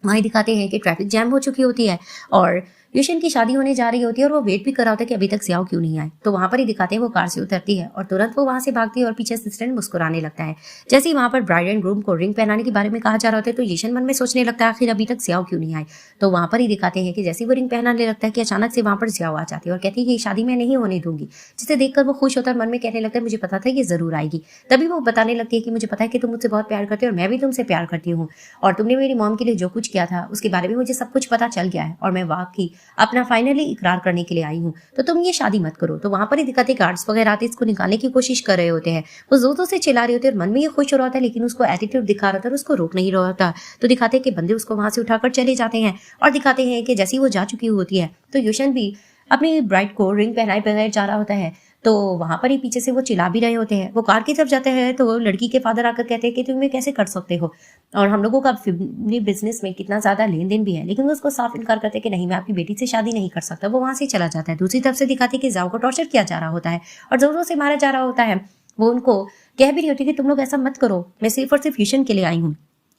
वहीं दिखाते हैं कि ट्रैफिक जैम हो चुकी होती है और यूशन की शादी होने जा रही होती है और वो वेट भी कर रहा होता है कि अभी तक जियाओ क्यों नहीं आए। तो वहां पर ही दिखाते हैं वो कार से उतरती है और तुरंत वो वहां से भागती है और पीछे असिस्टेंट मुस्कुराने लगता है। जैसे ही वहां पर ब्राइड एंड ग्रूम को रिंग पहनाने के बारे में कहा जा रहा होता है तो यूशन मन में सोचने लगता है आखिर अभी तक जियाओ क्यों नहीं आए। तो वहां पर ही दिखाते हैं कि जैसे वो रिंग पहनाने लगता है कि अचानक से वहां पर जियाओ आ जाती है और कहती है कि शादी मैं नहीं होने दूंगी, जिसे देखकर वो खुश होता है, मन में कहने लगता है मुझे पता था ये जरूर आएगी। तभी वो बताने लगती है कि मुझे पता है कि तुम मुझसे बहुत प्यार करते हो और मैं भी तुमसे प्यार करती हूँ, और तुमने मेरी मॉम के लिए जो कुछ किया था उसके बारे में मुझे सब कुछ पता चल गया है, और मैं वाकई अपना फाइनली इकरार करने के लिए आई हूँ, तो तुम ये शादी मत करो। तो वहां पर ही दिखाते गार्ड्स वगैरह आते इसको निकालने की कोशिश कर रहे होते हैं। वो जोर से चिल्ला रहे होते हैं और मन में ये खुश हो रहा होता है, लेकिन उसको एटीट्यूड दिखा रहा था और उसको रोक नहीं रहा होता। तो दिखाते हैं कि बंदे उसको वहां से उठाकर चले जाते हैं और दिखाते हैं कि जैसी वो जा चुकी होती है तो यूशन भी अपनी ब्राइड को रिंग पहनाए बगैर जा रहा होता है। तो वहां पर ही पीछे से वो चिल्ला भी रहे होते हैं। वो कार की तरफ जाते हैं तो लड़की के फादर आकर कहते हैं कि तुम ये कैसे कर सकते हो, और हम लोगों का फैमिली बिजनेस में कितना ज्यादा लेन देन भी है, लेकिन वो उसको साफ इनकार करते हैं कि नहीं, मैं आपकी बेटी से शादी नहीं कर सकता। वो वहां से चला जाता है। दूसरी तरफ से दिखाते हैं कि जियाओ को टॉर्चर किया जा रहा होता है और जोरों से मारा जा रहा होता है। वो उनको कह भी रही होती है कि तुम लोग ऐसा मत करो, मैं सिर्फ और सिर्फ यूशन के लिए आई हूँ।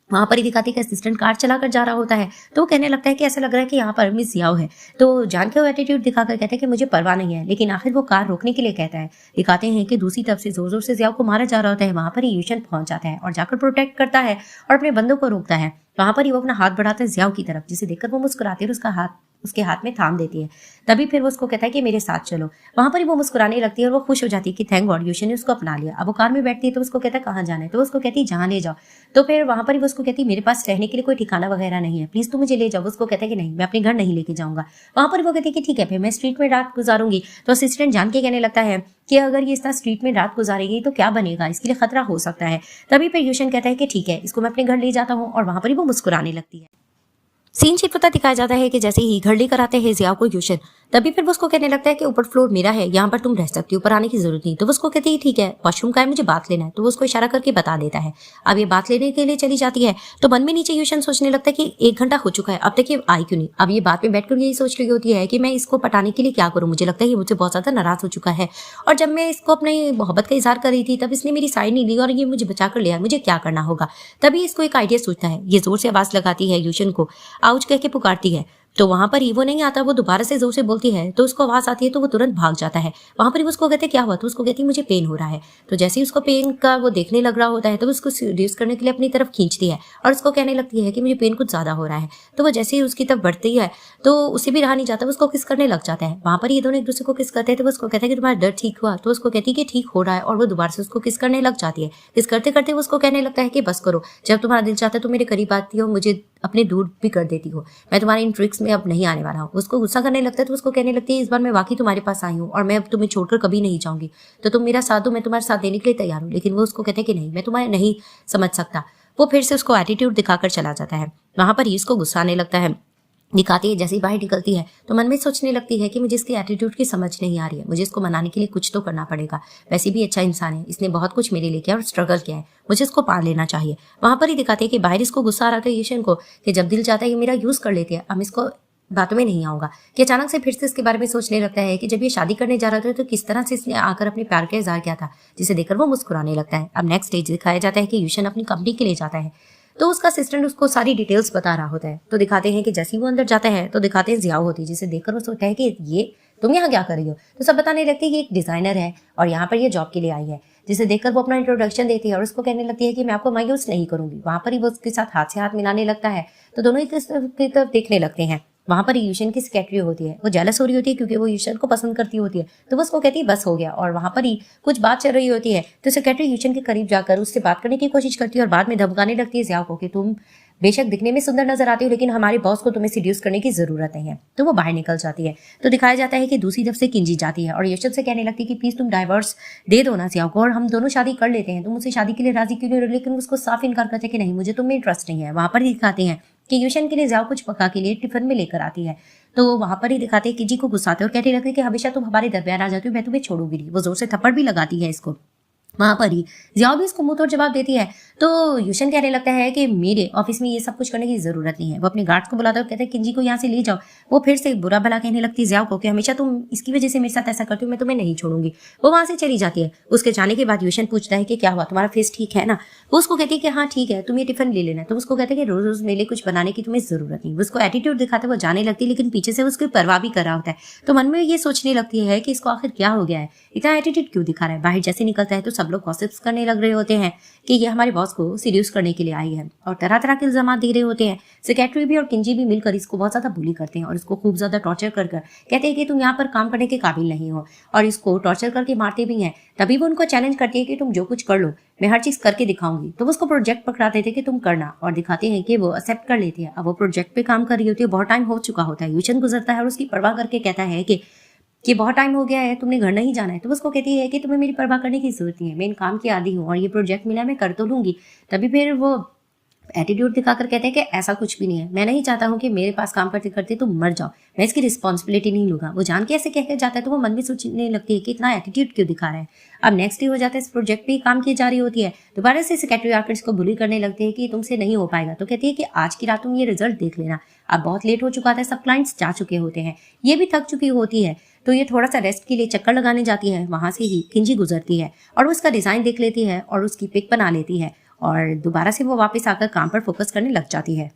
वहां पर ही दिखाती है कि असिस्टेंट कार चलाकर जा रहा होता है तो वो कहने लगता है कि ऐसा लग रहा है कि यहाँ पर मिस जियाओ है। तो जान के वो एटीट्यूड दिखाकर कहते हैं कि मुझे परवाह नहीं है, लेकिन आखिर वो कार रोकने के लिए कहता है। दिखाते हैं कि दूसरी तरफ से जोर जोर से जियाओ को मारा जा रहा होता है। वहां पर ही यूशन पहुंच जाता है और जाकर प्रोटेक्ट करता है और अपने बंदों को रोकता है। वहां पर ही वो अपना हाथ बढ़ाता है जियाओ की तरफ, जिसे देखकर वो मुस्कुराती है और उसका उसके हाथ में थाम देती है। तभी फिर वो उसको कहता है कि मेरे साथ चलो। वहां पर ही वो मुस्कुराने लगती है और वो खुश हो जाती है कि थैंक गॉड यूशन ने उसको अपना लिया। अब वो कार में बैठती है तो उसको कहता है कहाँ जाना है, तो उसको कहती है जहाँ ले जाओ। तो फिर वहां पर ही वो उसको कहती है मेरे पास रहने के लिए कोई ठिकाना वगैरह नहीं है, प्लीज तू मुझे ले जाओ। उसको कहता है कि नहीं, मैं अपने घर नहीं लेके जाऊंगा। वहां पर वो कहती है कि ठीक है फिर मैं स्ट्रीट में रात गुजारूंगी। तो असिस्टेंट जान के कहने लगता है कि अगर ये इस तरह स्ट्रीट में रात गुजारेगी तो क्या बनेगा, इसके लिए खतरा हो सकता है। तभी फिर यूशन कहता है कि ठीक है, इसको मैं अपने घर ले जाता हूँ, और वहां पर ही वो मुस्कुराने लगती है। सीन शिफ्ट होता दिखाया जाता है कि जैसे ही घर लेकर आते हैं जियाओ को यूशन, तभी फिर वो उसको कहने लगता है कि ऊपर फ्लोर मेरा है, यहाँ पर तुम रह सकती हो, ऊपर आने की जरूरत नहीं। तो वो उसको कहती है ठीक है, वॉशरूम का है, मुझे बात लेना है। तो वो उसको इशारा करके बता देता है। अब ये बात लेने के लिए चली जाती है तो मन में नीचे यूशन सोचने लगता है कि 1 घंटा हो चुका है, अब तक ये आई क्यों नहीं। अब ये बात में बैठकर यही सोच रही होती है कि मैं इसको पटाने के लिए क्या करूँ, मुझे लगता है ये मुझसे बहुत ज्यादा नाराज हो चुका है, और जब मैं इसको अपनी मोहब्बत का इजहार कर रही थी तब इसने मेरी साइड नहीं ली और ये मुझे बचा कर लिया, मुझे क्या करना होगा। तभी इसको एक आइडिया सोचता है, ये जोर से आवाज लगाती है यूशन को, आउच कह के पुकारती है। तो वहां पर ही वो नहीं आता, वो दोबारा से जोर से बोलती है तो उसको आवाज आती है तो वो तुरंत भाग जाता है। वहां पर ही उसको कहते क्या हुआ, तो उसको कहती है मुझे पेन हो रहा है। तो जैसे ही उसको पेन का वो देखने लग रहा होता है तो उसको रिड्यूस करने के लिए अपनी तरफ खींचती है और उसको कहने लगती है कि मुझे पेन कुछ ज्यादा हो रहा है। तो वो जैसे ही उसकी तरफ बढ़ती है तो उसे भी रहा नहीं जाता, उसको किस करने लग जाता है। वहां पर ये दोनों एक दूसरे को किस करते हैं तो उसको कहता है कि तुम्हारा दर्द ठीक हुआ, तो उसको कहती है कि ठीक हो रहा है, और वो दोबारा से उसको किस करने लग जाती है। किस करते करते वो उसको कहने लगता है कि बस करो, जब तुम्हारा दिल चाहता है तो मेरे करीब आती हो, मुझे अपने दूर भी कर देती हो, मैं तुम्हारी इन ट्रिक्स में अब नहीं आने वाला हूँ। उसको गुस्सा करने लगता है तो उसको कहने लगती है इस बार मैं वाकई तुम्हारे पास आई हूँ और मैं अब तुम्हें छोड़कर कभी नहीं जाऊंगी, तो तुम मेरा साथ दो, मैं तुम्हारे साथ देने के लिए तैयार हूँ। लेकिन वो उसको कहते हैं कि नहीं, मैं तुम्हें नहीं समझ सकता। वो फिर से उसको एटीट्यूड दिखाकर चला जाता है। वहां पर ही इसको गुस्सा आने लगता है। दिखाती है जैसे ही बाहर निकलती है तो मन में सोचने लगती है कि मुझे इसकी एटीट्यूड की समझ नहीं आ रही है, मुझे इसको मनाने के लिए कुछ तो करना पड़ेगा। वैसे भी अच्छा इंसान है, इसने बहुत कुछ मेरे लिए किया और स्ट्रगल किया है, मुझे इसको पार लेना चाहिए। वहां पर ही दिखाती है कि बाहर इसको गुस्सा आ रहा था यूशन को कि जब दिल चाहता है ये मेरा यूज कर लेती है, अब इसको बातों में नहीं आऊंगा। कि अचानक से फिर से इसके बारे में सोचने लगता है कि जब ये शादी करने जा रहा था तो किस तरह से इसने आकर अपने प्यार का इजहार किया था, जिसे देखकर वो मुस्कुराने लगता है। अब नेक्स्ट स्टेज दिखाया जाता है कि यूशन अपनी कंपनी के लिए जाता है तो उसका असिस्टेंट उसको सारी डिटेल्स बता रहा होता है। तो दिखाते हैं कि जैसे ही वो अंदर जाता है तो दिखाते हैं जियाओ होती है, जिसे देखकर वो सोचता है कि ये तुम यहाँ क्या कर रही हो। तो सब बताने लगती है कि एक डिजाइनर है और यहाँ पर ये जॉब के लिए आई है, जिसे देखकर वो अपना इंट्रोडक्शन देती है और उसको कहने लगती है कि मैं आपको मायूस नहीं करूंगी। वहां पर ही वो उसके साथ हाथ से हाथ मिलाने लगता है तो दोनों एक की तरफ देखने लगते हैं। वहां पर यूशन की सेक्रेटरी होती है, वो जेलस हो रही होती है क्योंकि वो यूशन को पसंद करती होती है। तो वो उसको कहती है बस हो गया, और वहां पर ही कुछ बात चल रही होती है तो सेक्रेटरी यूशन के करीब जाकर उससे बात करने की कोशिश करती है और बाद में धमकाने लगती है जियाओ को कि तुम बेशक दिखने में सुंदर नजर आती हो लेकिन हमारे बॉस को तुम्हें सीड्यूस करने की जरूरत नहीं है। तो वो बाहर निकल जाती है। तो दिखाया जाता है कि दूसरी तरफ से किंजी जाती है और यूशन से कहने लगती है कि प्लीज तुम डाइवर्स दे दो ना जियाओ को और हम दोनों शादी कर लेते हैं, तुम मुझसे शादी के लिए राजी क्यों नहीं हो। लेकिन उसको साफ इनकार करते हैं कि नहीं, मुझे तुम में इंटरेस्ट नहीं है। वहां पर दिखाते हैं कि यूशन के लिए जियाओ कुछ पका के लिए टिफिन में लेकर आती है। तो वहां पर ही दिखाते हैं कि जी को गुस्साते और कहते रहते हैं कि हमेशा तुम हमारे दरमियान आ जाती हो, मैं तुम्हें छोड़ूंगी नहीं। वो जोर से थप्पड़ भी लगाती है इसको। वहां पर ही जियाओ भी इसको मुंह तोड़ जवाब देती है। तो यूशन कहने लगता है कि मेरे ऑफिस में ये सब कुछ करने की जरूरत नहीं है। वो अपने गार्ड्स को बुलाता है और कहता है किंजी को यहाँ से ले जाओ। वो फिर से बुरा भला कहने लगती है जियाओ को कि हमेशा तुम इसकी वजह से मेरे साथ ऐसा करती हो, मैं तुम्हें नहीं छोड़ूंगी। वो वहां से चली जाती है। उसके जाने के बाद यूशन पूछता है कि क्या हुआ, तुम्हारा फेस ठीक है ना। वो उसको कहती है कि हाँ ठीक है, तुम ये टिफिन ले लेना। तो उसको कहते हैं कि रोज रोज मेरे लिए कुछ बनाने की तुम्हें जरूरत नहीं। उसको एटीट्यूड दिखाते वो जाने लगती है, लेकिन पीछे से उसकी परवाह भी कर रहा होता है। तो मन में ये सोचने लगती है कि इसको आखिर क्या हो गया है, इतना एटीट्यूड क्यों दिखा रहा है। बाहर जैसे निकलता है तो सब लोग गॉसिप्स करने लग रहे होते हैं कि ये हमारे बॉस को सीड्यूस करने के लिए आई है और तरह तरह के इल्जाम दे रहे होते हैं। सेक्रेटरी भी और किंजी भी मिलकर इसको बहुत ज्यादा बुली करते हैं और इसको खूब ज्यादा टॉर्चर कर कहते हैं कि तुम यहाँ पर काम करने के काबिल नहीं हो, और इसको टॉर्चर करके मारते भी हैं। तभी वो उनको चैलेंज करती है कि तुम जो कुछ कर लो, मैं हर चीज करके दिखाऊंगी। तो वो उसको प्रोजेक्ट पकड़ाते थे कि तुम करना, और दिखाते हैं कि वो एक्सेप्ट कर लेती है। अब वो प्रोजेक्ट पे काम कर रही होती है, बहुत टाइम हो चुका होता है। यूशन गुजरता है और उसकी परवाह करके कहता है कि बहुत टाइम हो गया है, तुमने घर नहीं जाना है। तो उसको कहती है कि तुम्हें मेरी परवाह करने की जरूरत नहीं है, मैं इन काम की आदी हूँ और ये प्रोजेक्ट मिला मैं कर तो लूंगी। तभी फिर वो एटीट्यूड दिखाकर कहते हैं कि ऐसा कुछ भी नहीं है, मैं नहीं चाहता हूँ कि मेरे पास काम करते करते तुम मर जाओ, मैं इसकी रिस्पॉन्सिबिलिटी नहीं लूंगा। वो जान के ऐसे कहकर जाता है तो वो मन में सोचने लगती है कि इतना एटीट्यूड क्यों दिखा रहा है। अब नेक्स्ट डे हो जाता है, इस प्रोजेक्ट पे काम की जा रही होती है। दोबारा से सेक्रेटरी आकर इसको बुली करने लगती है कि तुमसे नहीं हो पाएगा। तो कहती है कि आज की रात तुम ये रिजल्ट देख लेना। अब बहुत लेट हो चुका था, सब क्लाइंट्स जा चुके होते हैं, ये भी थक चुकी होती है। तो ये थोड़ा सा रेस्ट के लिए चक्कर लगाने जाती है। वहां से ही किंजी गुजरती है और उसका डिजाइन देख लेती है और उसकी पिक बना लेती है और दोबारा से वो वापस आकर काम पर फोकस करने लग जाती है।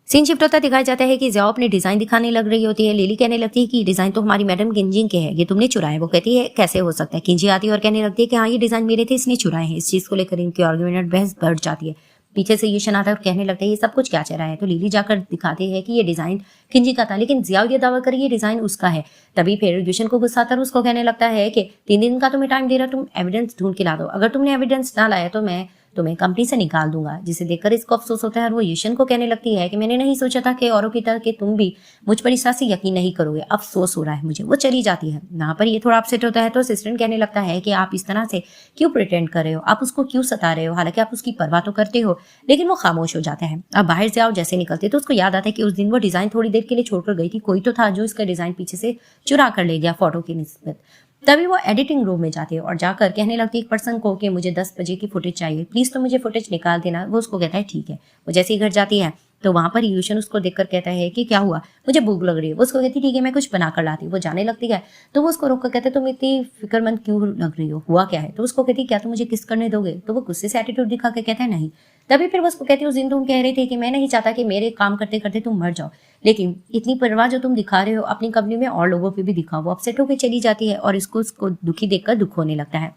सीन शिफ्ट होता दिखाया जाता है कि जियाओ अपने डिजाइन दिखाने लग रही होती है। लिली कहने लगती है कि डिजाइन तो हमारी मैडम किंजी के है, ये तुमने चुराए। वो कहती है कैसे हो सकता है। किंजी आती है और कहने लगती है कि हाँ ये डिजाइन मेरे थे, इसने चुराए हैं। इस चीज को लेकर इनकी आर्गुमेंट बहस बढ़ जाती है। पीछे से यूशन आता है और कहने लगता है ये सब कुछ क्या चल रहा है। तो लिली जाकर दिखाते हैं कि ये डिजाइन किंजी का था, लेकिन जियाओ ये दावा करे ये डिजाइन उसका है। तभी फिर यूशन को गुस्सा आता है, उसको कहने लगता है कि 3 दिन का तुम्हें टाइम दे रहा, तुम एविडेंस ढूंढ के ला दो। अगर तुमने एविडेंस ना लाया तो मैं तो मैं कंपनी से निकाल दूंगा। जिसे देखकर इसको अफसोस होता है और वो यूशन को कहने लगती है कि मैंने नहीं सोचा था कि औरों की तरह कि तुम भी मुझ पर इस तरह से यकीन नहीं करोगे, अफसोस हो रहा है मुझे। वो चली जाती है। यहाँ पर ये थोड़ा अपसेट होता है तो असिस्टेंट कहने लगता है कि आप इस तरह से क्यों प्रिटेंड कर रहे हो, आप उसको क्यों सता रहे हो, हालांकि आप उसकी परवाह तो करते हो। लेकिन वो खामोश हो जाता है। अब बाहर से आओ जैसे निकलते तो उसको याद आता है कि उस दिन वो डिजाइन थोड़ी देर के लिए छोड़कर गई थी, कोई तो था जो इसका डिजाइन पीछे से चुरा कर ले गया फोटो की निस्बत। तभी वो एडिटिंग रूम में जाती है और जाकर कहने लगती है एक पर्सन को कि मुझे 10 बजे की फुटेज चाहिए, प्लीज तो मुझे फुटेज निकाल देना। वो उसको कहता है ठीक है। वो जैसे ही घर जाती है तो वहां पर यूशन उसको देखकर कहता है कि क्या हुआ, मुझे भूख लग रही है। वो उसको कहती है ठीक है मैं कुछ बना कर लाती हूँ। वो जाने लगती है तो वो उसको रोककर कहते तुम इतनी फिक्रमंद क्यों लग रही हो, हुआ क्या है। तो उसको कहती क्या तुम मुझे किस करने दोगे। तो वो गुस्से से एटीट्यूड दिखा के कहता है नहीं। तभी फिर वो उसको कहती है उस दिन तुम कह रहे थे कि मैं नहीं चाहता कि मेरे काम करते करते तुम मर जाओ, लेकिन इतनी परवाह जो तुम दिखा रहे हो अपनी कंपनी में और लोगों पे भी दिखाओ। वो अपसेट होकर चली जाती है और उसको दुखी देखकर दुख होने लगता है।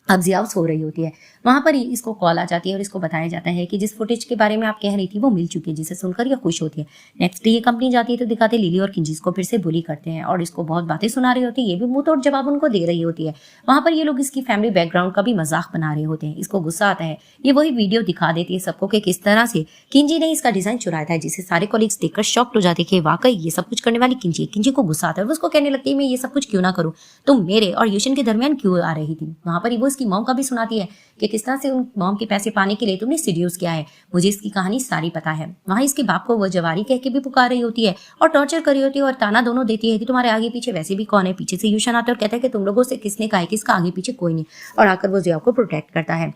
अब जिया सो रही होती है। वहां पर ही इसको कॉल आ जाती है और इसको बताया जाता है कि जिस फुटेज के बारे में आप कह रही थी वो मिल चुकी है, जिसे सुनकर ये खुश होती है। नेक्स्ट डे ये कंपनी जाती है तो दिखाते लिली और किंजी को फिर से बुली करते हैं और इसको बहुत बातें सुना रही होती है। ये भी मुंह तोड़ जवाब उनको दे रही होती है। वहां पर ये लोग इसकी फैमिली बैकग्राउंड का भी मजाक बना रहे होते हैं। इसको गुस्सा आता है। ये वही वीडियो दिखा देती है सबको कि किस तरह से किंजी ने इसका डिजाइन चुराया था, जिसे सारे कॉलीग्स देखकर शॉक्ड हो जाते कि वाकई ये सब कुछ करने वाली किंजी। किंजी को गुस्सा आता है। वो उसको कहने लगती है मैं ये सब कुछ क्यों ना करूं, तुम मेरे और यूशन के दरमियान क्यों आ रही थी। वहां पर वो इसकी मॉम का भी सुनाती है कि किस तरह से उन मॉम के पैसे पाने के लिए तुमने सीड्यूस किया है। मुझे इसकी कहानी सारी पता है। वहां इसके बाप को वो जवारी कह के भी पुकार रही होती है और टॉर्चर कर रही होती है और ताना दोनों देती है कि तुम्हारे आगे पीछे वैसे भी कौन है। पीछे से यूशन आता है और कहता है कि तुम लोगों से किसने कहा है कि इसका आगे पीछे कोई नहीं, और आकर वो जिया को प्रोटेक्ट करता है।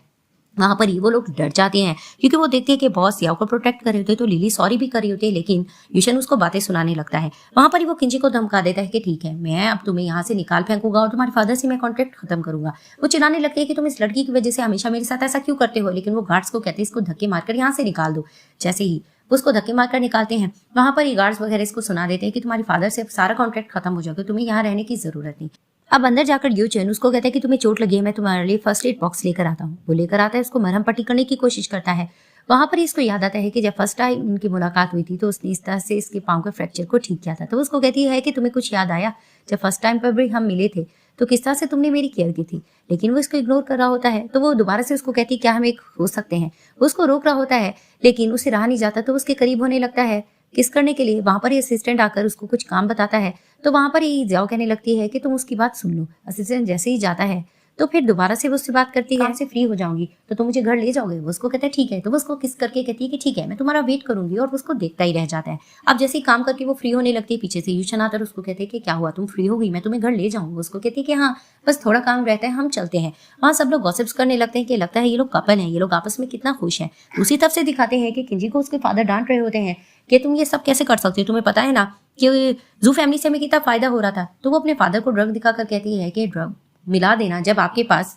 वहां पर ही वो लोग डर जाते हैं क्योंकि वो देखते हैं कि बॉस याओ को प्रोटेक्ट कर रहे होते हैं। तो लिली सॉरी भी कर रही होती है लेकिन यूशन उसको बातें सुनाने लगता है। वहां पर ही वो किंजी को धमका देता है कि ठीक है मैं अब तुम्हें यहाँ से निकाल फेंकूंगा और तुम्हारे फादर से मैं कॉन्ट्रैक्ट खत्म करूंगा। वो चिल्लाने लगती है कि तुम इस लड़की की वजह से हमेशा मेरे साथ ऐसा क्यों करते हो, लेकिन वो गार्ड्स को कहते हैं इसको धक्के मारकर यहाँ से निकाल दो। जैसे ही उसको धक्के मारकर निकालते हैं वहां पर ही गार्ड्स वगैरह इसको सुना देते हैं कि तुम्हारे फादर से सारा कॉन्ट्रैक्ट खत्म हो जाएगा, तुम्हें यहाँ रहने की जरूरत नहीं। अब अंदर जाकर यूचन उसको कहता है कि तुम्हें चोट लगी है, मैं तुम्हारे लिए फर्स्ट एड बॉक्स लेकर आता हूँ। वो लेकर आता है, उसको मरहम पट्टी करने की कोशिश करता है। वहां पर इसको याद आता है कि जब फर्स्ट टाइम उनकी मुलाकात हुई थी तो उसने इस तरह से इसके पाँव के फ्रैक्चर को ठीक किया था। तो उसको कहती है कि तुम्हें कुछ याद आया जब फर्स्ट टाइम पर भी हम मिले थे तो किस तरह से तुमने मेरी केयर की थी, लेकिन वो इसको इग्नोर कर रहा होता है। तो वो दोबारा से उसको कहती है क्या हम एक हो सकते हैं। वो उसको रोक रहा होता है लेकिन उसे रहा नहीं जाता तो उसके करीब होने लगता है किस करने के लिए। वहां पर ही असिस्टेंट आकर उसको कुछ काम बताता है तो वहां पर ही जाओ कहने लगती है कि तुम उसकी बात सुन लो। असिस्टेंट जैसे ही जाता है तो फिर दोबारा से वो उससे बात करती है से फ्री हो जाऊंगी तो तुम मुझे घर ले जाओगे। वो उसको कहता है ठीक है। तो वो उसको किस करके कहती है कि ठीक है मैं तुम्हारा वेट करूंगी, और उसको देखता ही रह जाता है। अब जैसे ही काम करके वो फ्री होने लगती है पीछे से यूशन आता है उसको कहते हैं कि क्या हुआ, तुम फ्री हो गई, मैं तुम्हें घर ले जाऊंगा। उसको कहती है कि हाँ बस थोड़ा काम रहता है, हम चलते हैं। वहाँ सब लोग गॉसिप्स करने लगते हैं कि लगता है ये लोग कपल हैं, ये लोग आपस में कितना खुश हैं। उसी तरफ से दिखाते हैं कि किंजी को उसके फादर डांट रहे होते हैं कि तुम ये सब कैसे कर सकते हो, तुम्हें पता है ना कि जू फैमिली से हमें कितना फायदा हो रहा था। तो वो अपने फादर को ड्रग दिखाकर कहती है कि ड्रग मिला देना, जब आपके पास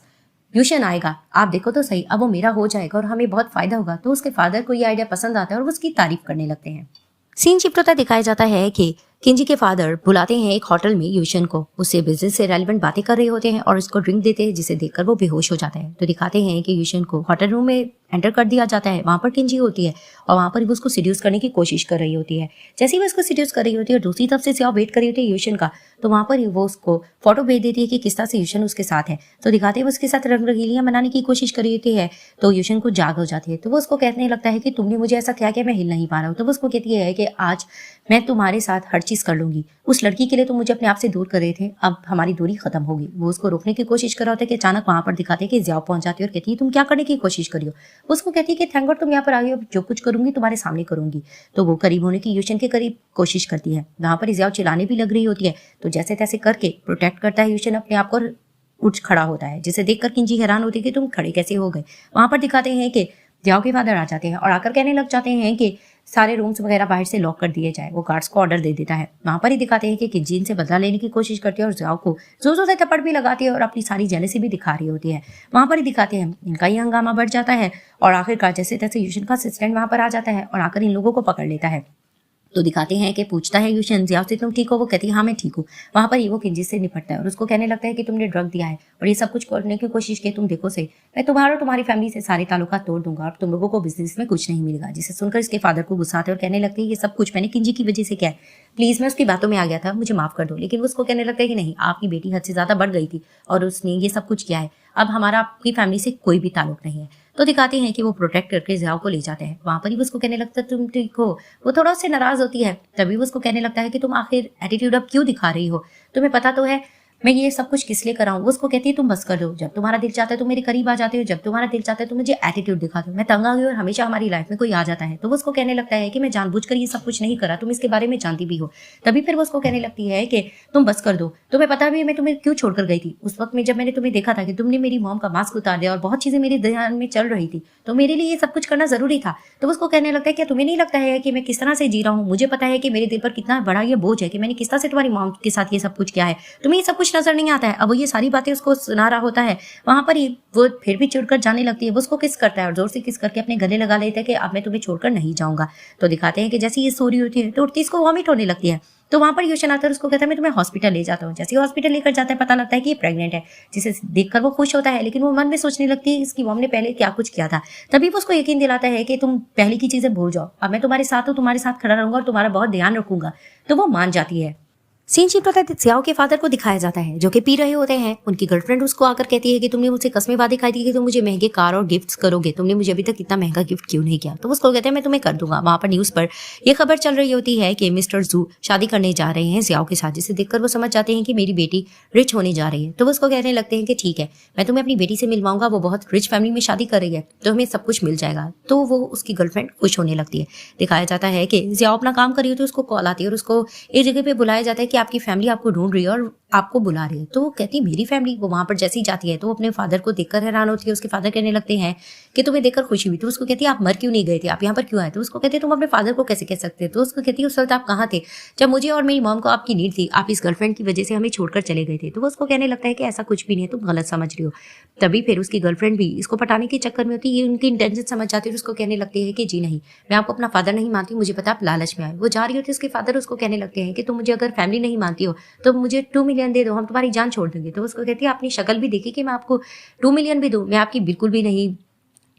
यूशन आएगा आप देखो तो सही, अब वो मेरा हो जाएगा और हमें बहुत फायदा होगा। तो उसके फादर को ये आइडिया पसंद आता है और वो उसकी तारीफ करने लगते हैं। सीन शिफ्ट होता दिखाया जाता है कि किंजी के फादर बुलाते हैं एक होटल में यूशन को, उससे बिजनेस से रेलेवेंट बातें कर रहे होते हैं और उसको ड्रिंक देते हैं जिसे देखकर वो बेहोश हो जाता है। तो दिखाते हैं कि यूशन को होटल रूम में एंटर कर दिया जाता है। वहां पर किंजी होती है और वहां पर वो उसको सीड्यूस करने की कोशिश कर रही होती है। जैसे ही वो उसको सीड्यूस कर रही होती है और दूसरी तरफ से सिया वेट कर रही होती है यूशन का, तो वहां पर वो उसको फोटो भेज देती है कि किस तरह से यूशन उसके साथ है। तो दिखाते हैं वो उसके साथ रंग रंगीलियां बनाने की कोशिश कर रही होती है। तो यूशन को जाग हो जाती है। तो वो उसको कहने लगता है कि तुमने मुझे ऐसा क्या किया मैं हिल नहीं पा रहा हूँ। तो वो उसको कहती है कि आज मैं तुम्हारे साथ हर चीज कर लूंगी, उस लड़की के लिए तुम मुझे अपने आप से दूर कर रहे थे, अब हमारी दूरी खत्म होगी। वो उसको रोकने की कोशिश कर रहा होता है कि अचानक वहां पर दिखाते हैं कि जियाओ पहुंच जाती है और कहती है तुम क्या करने की कोशिश करी हो। वो उसको कहती है कि थैंक गॉड तुम यहाँ पर आ गई हो, जो कुछ करूंगी तुम्हारे सामने करूंगी। तो वो करीब होने की यूशन के करीब कोशिश करती है। वहां पर जियाओ चिल्लाने भी लग रही होती है। तो जैसे तैसे करके प्रोटेक्ट करता है यूशन अपने आप को, उठ खड़ा होता है, जिसे देखकर किंजी हैरान होती है कि तुम खड़े कैसे हो गए। वहां पर दिखाते हैं कि जियाओ के फादर आ जाते हैं और आकर कहने लग जाते हैं कि सारे रूम्स वगैरह बाहर से लॉक कर दिए जाए। वो गार्ड्स को ऑर्डर दे देता है। वहां पर ही दिखाते हैं कि किंजी इनसे बदला लेने की कोशिश करती है और जियाओ को जोर जोर से थप्पड़ भी लगाती है और अपनी सारी जेलसी भी दिखा रही होती है। वहां पर ही दिखाते हैं इनका ही हंगामा बढ़ जाता है और आखिरकार जैसे तैसे यूशन का असिस्टेंट वहां पर आ जाता है और आकर इन लोगों को पकड़ लेता है। तो दिखाते हैं कि पूछता है यूशन जियाओ से तुम ठीक हो। वो कहती है हाँ मैं ठीक हूँ। वहां पर ही वो किंजी से निपटता है और उसको कहने लगता है कि तुमने ड्रग दिया है और ये सब कुछ करने की कोशिश की, तुम देखो से मैं तुम्हारा और तुम्हारी फैमिली से सारे ताल्लुकात तोड़ दूंगा और तुम लोगों को बिजनेस में कुछ नहीं मिलेगा। जिसे सुनकर इसके फादर को गुस्सा आता है और कहने लगते हैं ये सब कुछ मैंने किंजी की वजह से किया है, प्लीज मैं उसकी बातों में आ गया था, मुझे माफ कर दो। लेकिन वो उसको कहने लगता है कि नहीं आपकी बेटी हद से ज्यादा बढ़ गई थी और उसने ये सब कुछ किया है, अब हमारा आपकी फैमिली से कोई भी ताल्लुक नहीं है। तो दिखाते हैं कि वो प्रोटेक्ट करके जियाओ को ले जाते हैं। वहां पर ही वो उसको कहने लगता है तुम ठीक हो। वो थोड़ा उससे नाराज होती है। तभी वो उसको कहने लगता है कि तुम आखिर एटीट्यूड अब क्यों दिखा रही हो, तुम्हें पता तो है मैं ये सब कुछ किस लिए कर रहा हूँ। वो उसको कहती है तुम बस कर दो, जब तुम्हारा दिल चाहता है तुम मेरे करीब आ जाते हो, जब तुम्हारा दिल चाहता है तुम मुझे एटीट्यूड दिखा दो। मैं तंग आ गई और हमेशा हमारी लाइफ में कोई आ जाता है। तो वो उसको कहने लगता है कि मैं जानबूझकर ये सब कुछ नहीं करा, तुम इसके बारे में जानती भी हो। तभी फिर वो उसको कहने लगती है कि तुम बस कर दो, तुम्हें पता भी है मैं तुम्हें क्यों छोड़कर गई थी। उस वक्त में जब मैंने तुम्हें देखा था कि तुमने मेरी मॉम का मास्क उतार दिया और बहुत चीजें मेरे ध्यान में चल रही थी, तो मेरे लिए ये सब कुछ करना जरूरी था। तो वो उसको कहने लगता है क्या तुम्हें नहीं लगता है कि मैं किस तरह से जी रहा हूँ, मुझे पता है कि मेरे दिल पर कितना बड़ा ये बोझ है कि मैंने किस तरह से तुम्हारी मॉम के साथ ये सब कुछ किया है, तुम्हें ये सब कुछ नजर नहीं आता है। अब वो ये सारी बातें उसको सुना रहा होता है। वहां पर ही वो फिर भी चिढ़कर जाने लगती है। वो उसको किस करता है और जोर से किस करके अपने गले लगा लेता है कि अब मैं तुम्हें छोड़कर नहीं जाऊंगा। तो दिखाते हैं कि जैसे ये सो रही होती है तो उठती इसको वॉमिट होने लगती है। तो वहां पर यूशन आता है, उसको कहता है मैं तुम्हें हॉस्पिटल ले जाता हूँ। जैसे ही हॉस्पिटल लेकर जाता है पता लगता है कि ये प्रेग्नेंट है, जिसे देखकर वो खुश होता है, लेकिन वो मन में सोचने लगती है इसकी मॉम ने पहले क्या कुछ किया था। तभी वो उसको यकीन दिलाता है कि तुम पहले की चीजें भूल जाओ, अब मैं तुम्हारे साथ हूँ, तुम्हारे साथ खड़ा रहूंगा और तुम्हारा बहुत ध्यान रखूंगा। तो वो मान जाती है। सीन शिफ्ट होता है, जियाओ के फादर को दिखाया जाता है जो कि पी रहे होते हैं। उनकी गर्लफ्रेंड उसको आकर कहती है कि तुमने मुझसे कस्में वादे खाई थी कि तुम मुझे महंगे कार और गिफ्ट्स करोगे, तुमने मुझे अभी तक इतना महंगा गिफ्ट क्यों नहीं किया। तो उसको कहते हैं मैं तुम्हें कर दूंगा। वहां पर न्यूज पर यह खबर चल रही होती है कि मिस्टर जू शादी करने जा रहे हैं जियाओ के साथ, जिसे देखकर वो समझ जाते हैं कि मेरी बेटी रिच होने जा रही है। तो वो उसको कहने लगते हैं कि ठीक है मैं तुम्हें अपनी बेटी से मिलवाऊंगा, वो बहुत रिच फैमिली में शादी कर रही है तो हमें सब कुछ मिल जाएगा। तो वो उसकी गर्लफ्रेंड खुश होने लगती है। दिखाया जाता है कि जियाओ अपना काम कर रही होती है, उसको कॉल आती है और उसको एक जगह पे बुलाया जाता है कि आपकी फैमिली आपको ढूंढ रही है और आपको बुला रही है। तो वो कहती मेरी फैमिली। वो वहां पर जैसे ही जाती है तो वो अपने फादर को देखकर हैरान होती है। उसके फादर कहने लगते हैं कि तुम्हें देखकर खुशी हुई। तो उसको कहती है आप मर क्यों नहीं गए थे, आप यहाँ पर क्यों आए। तो उसको कहते तुम अपने फादर को कैसे कह सकते हो। तो उसको कहती है उस वक्त आप कहाँ थे जब मुझे और मेरी मॉम को आपकी नीड थी, आप इस गर्लफ्रेंड की वजह से हमें छोड़कर चले गए थे। तो वो उसको कहने लगता है कि ऐसा कुछ भी नहीं है, तुम गलत समझ रही हो। तभी फिर उसकी गर्लफ्रेंड भी इसको पटाने के चक्कर में होती है, ये उनकी इंटेंशन समझ जाती है और उसको कहने लगती है कि जी नहीं मैं आपको अपना फादर नहीं मानती, मुझे पता आप लालच में आए। वो जा रही होती है, उसके फादर उसको कहने लगते हैं कि तुम मुझे अगर फैमिली नहीं मानती हो तो मुझे 2 मिलियन दे दो, हम तुम्हारी जान छोड़ देंगे। तो उसको कहती है अपनी शक्ल भी देखी कि मैं आपको 2 मिलियन भी दूं, मैं आपकी बिल्कुल भी नहीं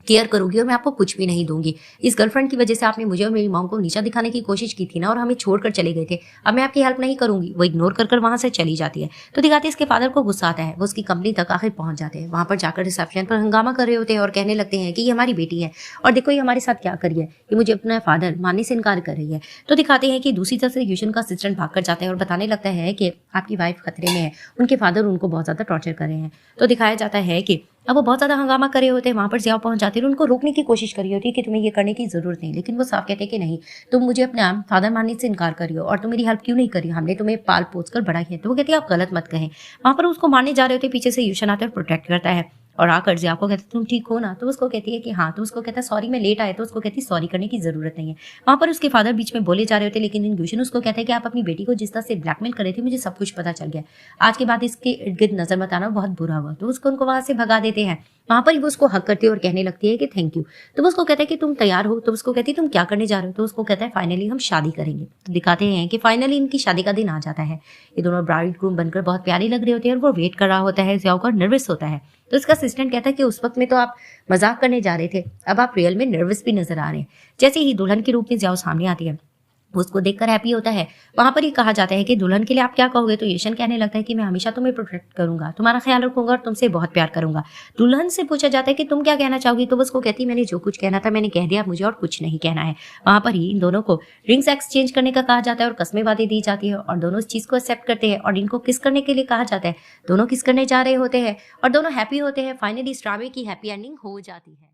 केयर करूंगी और मैं आपको कुछ भी नहीं दूंगी। इस गर्लफ्रेंड की वजह से आपने मुझे और मेरी मॉम को नीचा दिखाने की कोशिश की थी ना और हमें छोड़कर चले गए थे, अब मैं आपकी हेल्प नहीं करूंगी। वो इग्नोर कर वहां से चली जाती है। तो दिखाते इसके फादर को गुस्सा आता है। वो उसकी कंपनी तक आखिर पहुंच जाते हैं। वहां पर जाकर रिसेप्शन पर हंगामा कर रहे होते हैं और कहने लगते हैं कि ये हमारी बेटी है और देखो ये हमारे साथ क्या करी है, ये मुझे अपना फादर मानने से इनकार कर रही है। तो दिखाते हैं कि दूसरी तरफ से यूशन का असिस्टेंट भागकर जाता है और बताने लगता है कि आपकी वाइफ खतरे में है, उनके फादर उनको बहुत ज्यादा टॉर्चर कर रहे हैं। तो दिखाया जाता है कि अब वो बहुत ज्यादा हंगामा करे होते हैं। वहां पर जियाओ पहुंच जाते हैं, उनको रोकने की कोशिश करी होती है कि तुम्हें ये करने की जरूरत नहीं, लेकिन वो साफ कहते हैं कि नहीं तुम मुझे अपना फादर मानने से इनकार करी हो और तुम मेरी हेल्प क्यों नहीं करी, हमने तुम्हें पाल पोस कर बड़ा किया। तो वो कहती है आप गलत मत कहें। वहां पर उसको मारने जा रहे होते, पीछे से यूशन आता है और प्रोटेक्ट करता है और आकर जियाओ को कहते तुम ठीक हो ना। तो उसको कहती है कि हाँ। तो उसको कहता है सॉरी मैं लेट आया। तो उसको कहती है सॉरी करने की जरूरत नहीं है। वहां पर उसके फादर बीच में बोले जा रहे होते, लेकिन यूशन उसको कहता है कि आप अपनी बेटी को जिस तरह से ब्लैकमेल कर रहे थे मुझे सब कुछ पता चल गया, आज के बाद इसके इर्द गिर्द नजर मत आना, बहुत बुरा हुआ। तो उसको उनको वहां से भगा देते हैं। वहां पर ही वो उसको हक करती है और कहने लगती है कि थैंक यू। तो वो उसको कहता है कि तुम तैयार हो। तो उसको कहती है तुम क्या करने जा रहे हो। तो उसको कहता है फाइनली हम शादी करेंगे। तो दिखाते हैं कि फाइनली इनकी शादी का दिन आ जाता है। ये दोनों ब्राइड ग्रूम बनकर बहुत प्यारे लग रहे होते हैं और वो वेट कर रहा होता है। जियाओ का नर्वस होता है। तो उसका असिस्टेंट कहता है कि उस वक्त में तो आप मजाक करने जा रहे थे, अब आप रियल में नर्वस भी नजर आ रहे हैं। जैसे ही दुल्हन के रूप में जियाओ सामने आती है उसको देखकर हैप्पी होता है। वहां पर ही कहा जाता है कि दुल्हन के लिए आप क्या कहोगे। तो यूशन कहने लगता है कि मैं हमेशा तुम्हें प्रोटेक्ट करूंगा, तुम्हारा ख्याल रखूंगा और तुमसे बहुत प्यार करूंगा। दुल्हन से पूछा जाता है कि तुम क्या कहना चाहोगी। तो वो उसको कहती है मैंने जो कुछ कहना था मैंने कह दिया, मुझे और कुछ नहीं कहना है। वहां पर ही इन दोनों को रिंग्स एक्सचेंज करने का कहा जाता है और कस्में वादे दी जाती है और दोनों इस चीज को एक्सेप्ट करते हैं और इनको किस करने के लिए कहा जाता है। दोनों किस करने जा रहे होते हैं और दोनों हैप्पी होते हैं। फाइनली इस ड्रामे की हैप्पी एंडिंग हो जाती है।